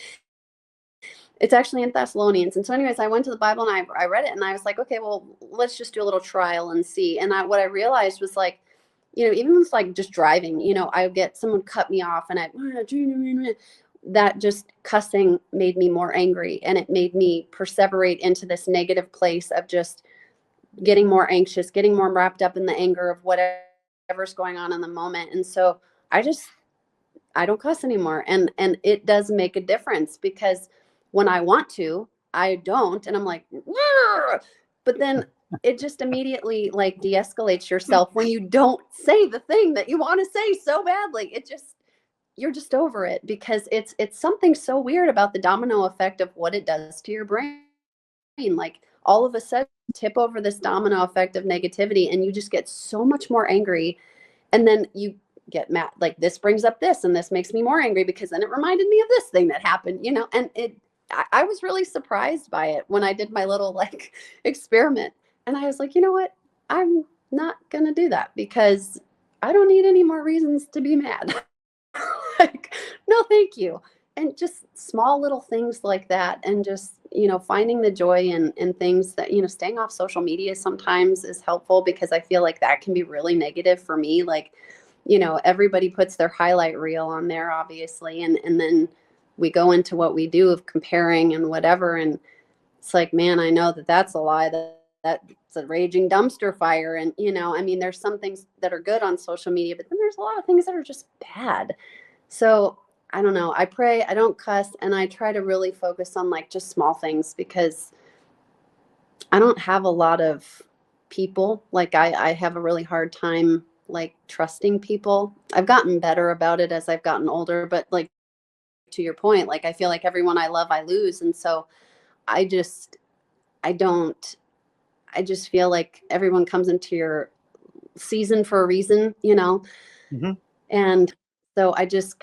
It's actually in Thessalonians. And so anyways, I went to the Bible and I read it and I was like, okay, well, let's just do a little trial and see. And what I realized was, like, even with like just driving, I would get someone cut me off and that just cussing made me more angry, and it made me perseverate into this negative place of just getting more anxious, getting more wrapped up in the anger of whatever's going on in the moment. And so I don't cuss anymore. And it does make a difference, because when I want to, I don't. And I'm like, "Rrr!" But then it just immediately like de-escalates yourself when you don't say the thing that you want to say so badly. You're just over it, because it's something so weird about the domino effect of what it does to your brain. Like, all of a sudden tip over this domino effect of negativity, and you just get so much more angry. And then you get mad, like, this brings up this, and this makes me more angry because then it reminded me of this thing that happened, and I was really surprised by it when I did my little like experiment. And I was like, you know what? I'm not going to do that, because I don't need any more reasons to be mad. Like, no, thank you. And just small little things like that. And just, finding the joy in things that, staying off social media sometimes is helpful, because I feel like that can be really negative for me. Like, everybody puts their highlight reel on there, obviously. And then we go into what we do of comparing and whatever. And it's like, man, I know that that's a lie, that's a raging dumpster fire. And, there's some things that are good on social media, but then there's a lot of things that are just bad. So I don't know. I pray, I don't cuss, and I try to really focus on like just small things, because I don't have a lot of people. Like, I have a really hard time like trusting people. I've gotten better about it as I've gotten older, but like, to your point, like, I feel like everyone I love, I lose. And so I just feel like everyone comes into your season for a reason, Mm-hmm. And so I just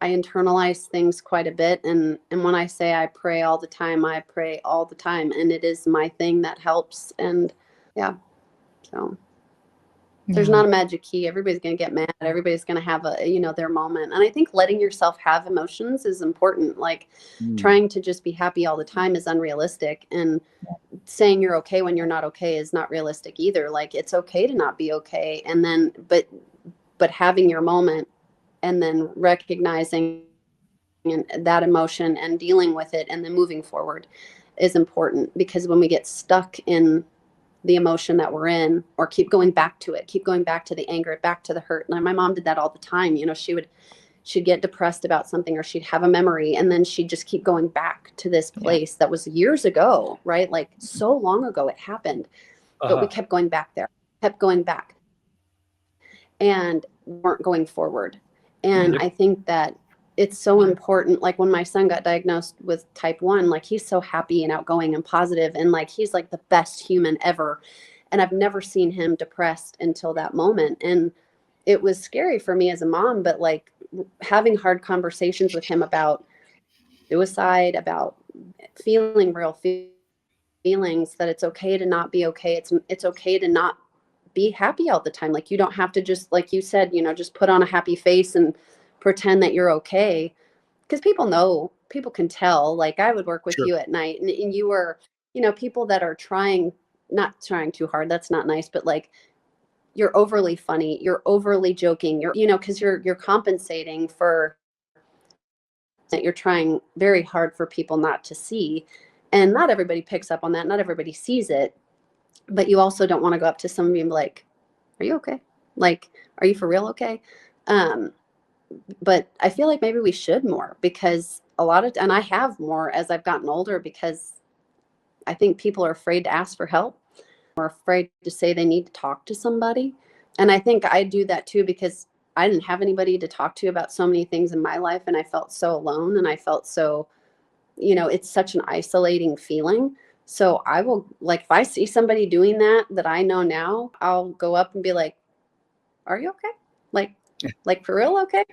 I internalize things quite a bit. And when I say I pray all the time, I pray all the time. And it is my thing that helps. And yeah, so there's not a magic key. Everybody's going to get mad. Everybody's going to have their moment. And I think letting yourself have emotions is important. Like, trying to just be happy all the time is unrealistic. And saying you're okay when you're not okay is not realistic either. Like, it's okay to not be okay. And then, but having your moment and then recognizing that emotion and dealing with it and then moving forward is important. Because when we get stuck in the emotion that we're in, or keep going back to it, keep going back to the anger, back to the hurt. And my mom did that all the time. She'd get depressed about something, or she'd have a memory, and then she'd just keep going back to this place that was years ago, right? Like, so long ago it happened, but we kept going back there, kept going back, and weren't going forward. And I think that it's so important. Like, when my son got diagnosed with type 1, like, he's so happy and outgoing and positive, and like, he's like the best human ever. And I've never seen him depressed until that moment. And it was scary for me as a mom, but like, having hard conversations with him about suicide, about feeling real feelings, that it's okay to not be okay. It's okay to not be happy all the time. Like, you don't have to just, like you said, just put on a happy face and pretend that you're okay. Because people can tell. Like, I would work with Sure. you at night, and you were, people that are not trying too hard. That's not nice, but like, you're overly funny, you're overly joking, because you're compensating for that. You're trying very hard for people not to see, and not everybody picks up on that. Not everybody sees it, but you also don't want to go up to somebody and be like, "Are you okay? Like, are you for real okay?" But I feel like maybe we should more, because and I have more as I've gotten older, because I think people are afraid to ask for help, or afraid to say they need to talk to somebody. And I think I do that too, because I didn't have anybody to talk to about so many things in my life, and I felt so alone, and I felt so, it's such an isolating feeling. So I will, like, if I see somebody doing that I know now, I'll go up and be like, "Are you okay? Like for real okay?"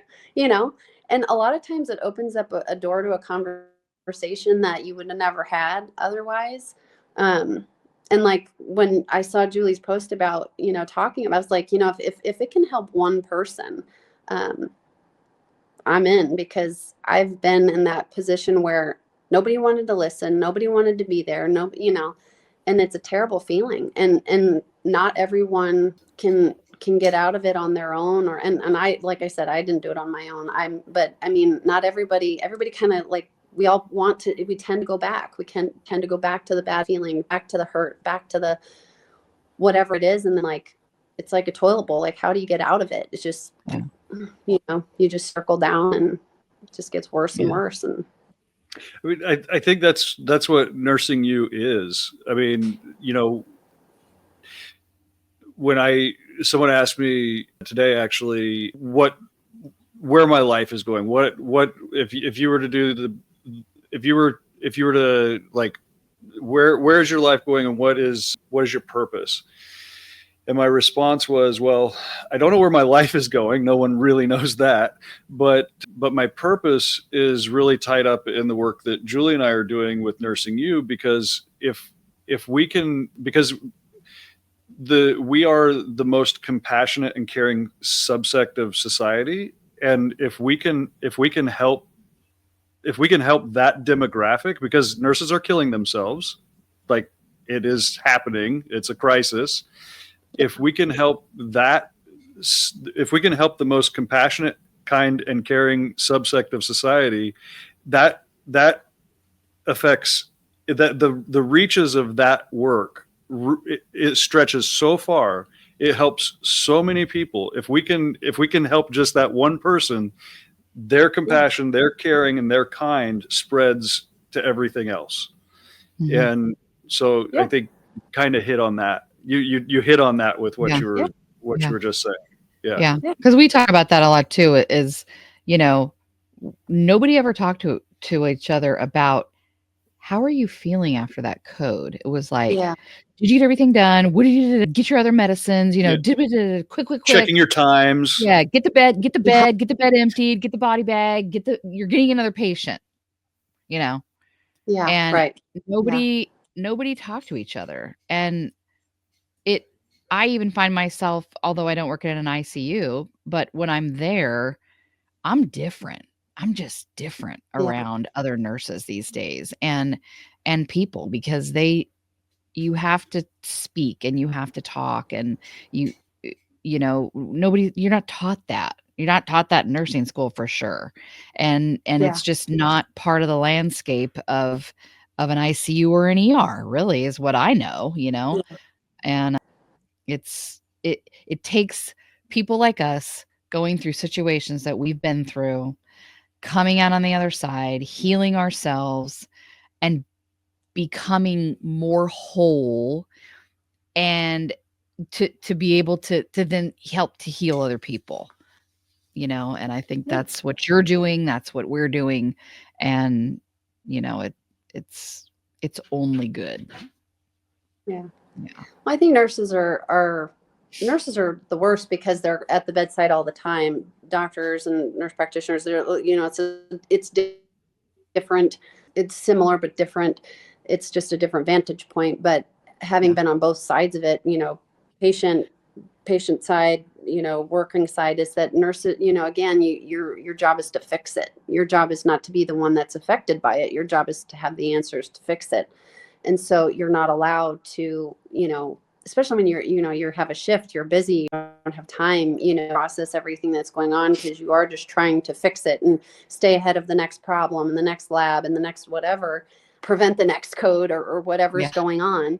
And a lot of times it opens up a door to a conversation that you would have never had otherwise. And like, when I saw Julie's post about, talking about, I was like, if it can help one person, I'm in, because I've been in that position where nobody wanted to listen, nobody wanted to be there, no, and it's a terrible feeling, and not everyone can get out of it on their own, and I, like I said, I didn't do it on my own. But I mean, not everybody kind of, like, we tend to go back. We can tend to go back to the bad feeling, back to the hurt, back to the whatever it is. And then, like, it's like a toilet bowl. Like, how do you get out of it? It's just, you just circle down, and it just gets worse and worse. And I mean, I think that's what nursing you is. I mean, when someone asked me today, actually, where my life is going, what if you were to do if you were to, like, where's your life going, and what is your purpose? And my response was, well, I don't know where my life is going. No one really knows that. But my purpose is really tied up in the work that Julie and I are doing with Nursing You, because if we can, because we are the most compassionate and caring subsect of society. And if we can help that demographic, because nurses are killing themselves, like, it is happening, it's a crisis. If we can help the most compassionate, kind, and caring subsect of society, that affects that the reaches of that work, it stretches so far. It helps so many people. If we can help just that one person, their compassion, their caring, and their kind spreads to everything else. Mm-hmm. And so I think kind of hit on that. You hit on that with what you were just saying. Yeah. Because we talk about that a lot too, is, nobody ever talked to each other about, how are you feeling after that code? It was like, did you get everything done? What did you do? Get your other medicines, quick. Checking your times. Yeah. Get the bed emptied, get the body bag, you're getting another patient, Yeah. And right. Nobody talked to each other. And I even find myself, although I don't work in an ICU, but when I'm there, I'm different. I'm just different around other nurses these days, and people, because you have to speak and you have to talk, and you're not taught that. You're not taught that in nursing school, for sure. And it's just not part of the landscape of an ICU or an ER, really, is what I know, and it takes people like us going through situations that we've been through, coming out on the other side, healing ourselves, and becoming more whole, and to be able to then help to heal other people, and I think that's what you're doing. That's what we're doing. And, it's only good. Yeah. Well, I think nurses are nurses are the worst because they're at the bedside all the time. Doctors and nurse practitioners, they're, it's different. It's similar, but different. It's just a different vantage point. But having been on both sides of it, patient side, working side, is that nurses, again, your job is to fix it. Your job is not to be the one that's affected by it. Your job is to have the answers to fix it. And so you're not allowed to, especially when you have a shift, you're busy, you don't have time, process everything that's going on, because you are just trying to fix it and stay ahead of the next problem and the next lab and the next whatever, prevent the next code or whatever's going on.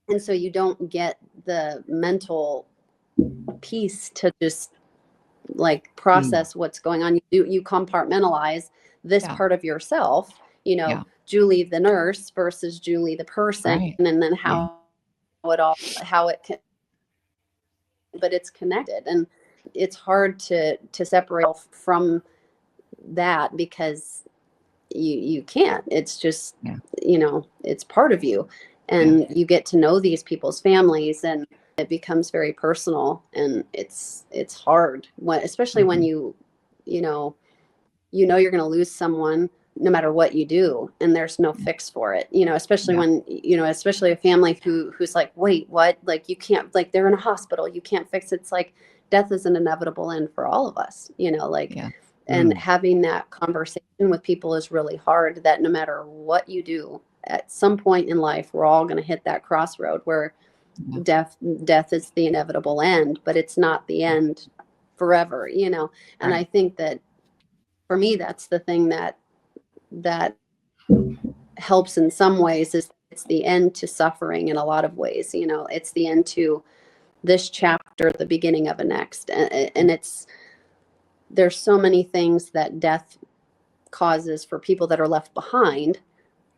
And so you don't get the mental piece to just like process what's going on. You compartmentalize this part of yourself, Julie the nurse versus Julie the person, and then how it can, but it's connected, and it's hard to separate from that, because you can't. It's just it's part of you, and you get to know these people's families, and it becomes very personal, and it's hard especially when you know you're going to lose someone no matter what you do, and there's no fix for it, especially when, especially a family who's like, wait, what? Like, you can't, like, they're in a hospital, you can't fix it. It's like, death is an inevitable end for all of us, and having that conversation with people is really hard, that no matter what you do, at some point in life, we're all going to hit that crossroad where death is the inevitable end, but it's not the end forever, and I think that for me, that's the thing that helps in some ways, is it's the end to suffering in a lot of ways. It's the end to this chapter, the beginning of a next, and there's so many things that death causes for people that are left behind,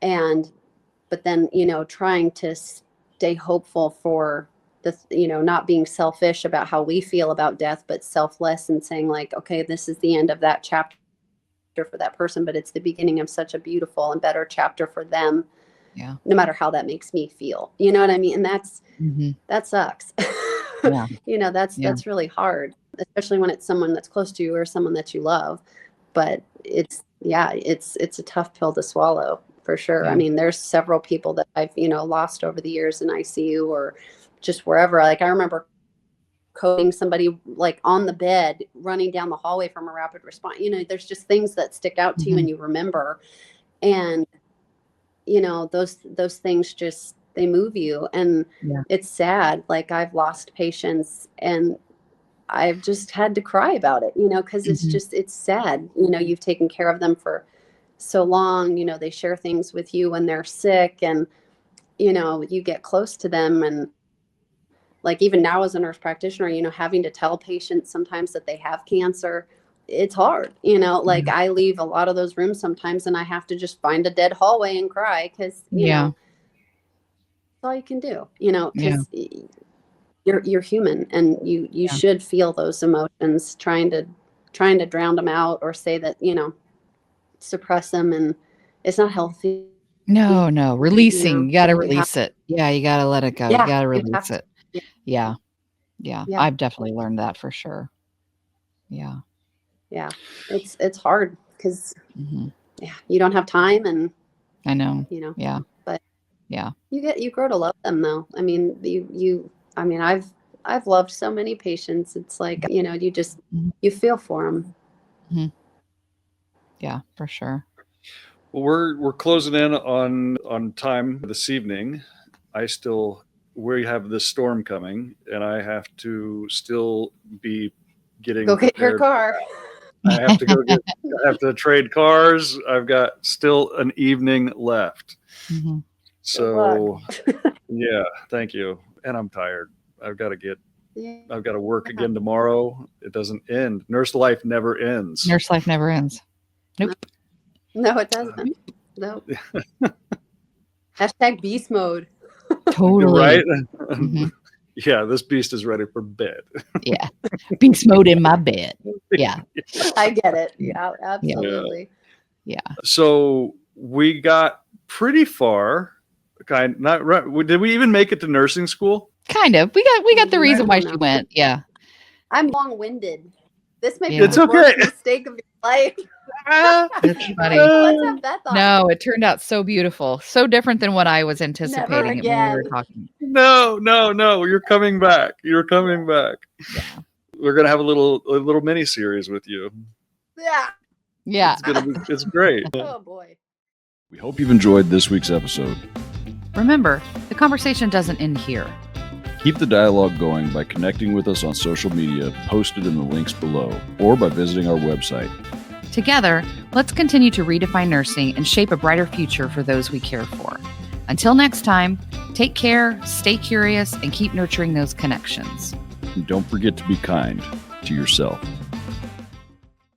but then trying to stay hopeful for the not being selfish about how we feel about death, but selfless, and saying like, okay, this is the end of that chapter for that person, but it's the beginning of such a beautiful and better chapter for them, no matter how that makes me feel, you know what I mean? And that sucks. That's really hard, especially when it's someone that's close to you or someone that you love. But it's a tough pill to swallow, for sure. I mean, there's several people that I've lost over the years in ICU or just wherever. Like, I remember coding somebody like on the bed, running down the hallway from a rapid response. There's just things that stick out to you and you remember, and those things just, they move you, and it's sad. Like, I've lost patients and I've just had to cry about it, because it's sad. You've taken care of them for so long, they share things with you when they're sick, and you get close to them. And like, even now as a nurse practitioner, having to tell patients sometimes that they have cancer, it's hard, like I leave a lot of those rooms sometimes and I have to just find a dead hallway and cry, because, that's all you can do, because you're human, and you should feel those emotions, trying to drown them out or say that, suppress them, and it's not healthy. No, releasing, you got to release it. Yeah. You got to let it go. You got to release it. Yeah. I've definitely learned that for sure. Yeah. It's hard, because you don't have time, and I know. But you grow to love them, though. I mean, I've loved so many patients. It's like, you just you feel for them. Yeah, for sure. Well, we're closing in on time this evening. We have this storm coming, and I have to still be getting go get prepared. Your car. I have to I have to trade cars. I've got still an evening left. So thank you. And I'm tired. I've got to work again tomorrow. It doesn't end. Nurse life never ends. Nurse life never ends. Nope. No, it doesn't. No. Hashtag beast mode. Totally. Right? Yeah, this beast is ready for bed. Yeah. Beast mode in my bed. Yeah. I get it. Yeah, absolutely. Yeah. So we got pretty far. Did we even make it to nursing school? Kind of. We got the reason why she went. Yeah. I'm long-winded. This may be It's the okay. worst mistake of your life. That's funny. Let's have Beth on. No, it turned out so beautiful. So different than what I was anticipating it when we were talking. No. You're coming back. You're coming back. Yeah. We're gonna have a little mini series with you. Yeah. Yeah. It's great. Oh boy. We hope you've enjoyed this week's episode. Remember, the conversation doesn't end here. Keep the dialogue going by connecting with us on social media posted in the links below or by visiting our website. Together, let's continue to redefine nursing and shape a brighter future for those we care for. Until next time, take care, stay curious, and keep nurturing those connections. And don't forget to be kind to yourself.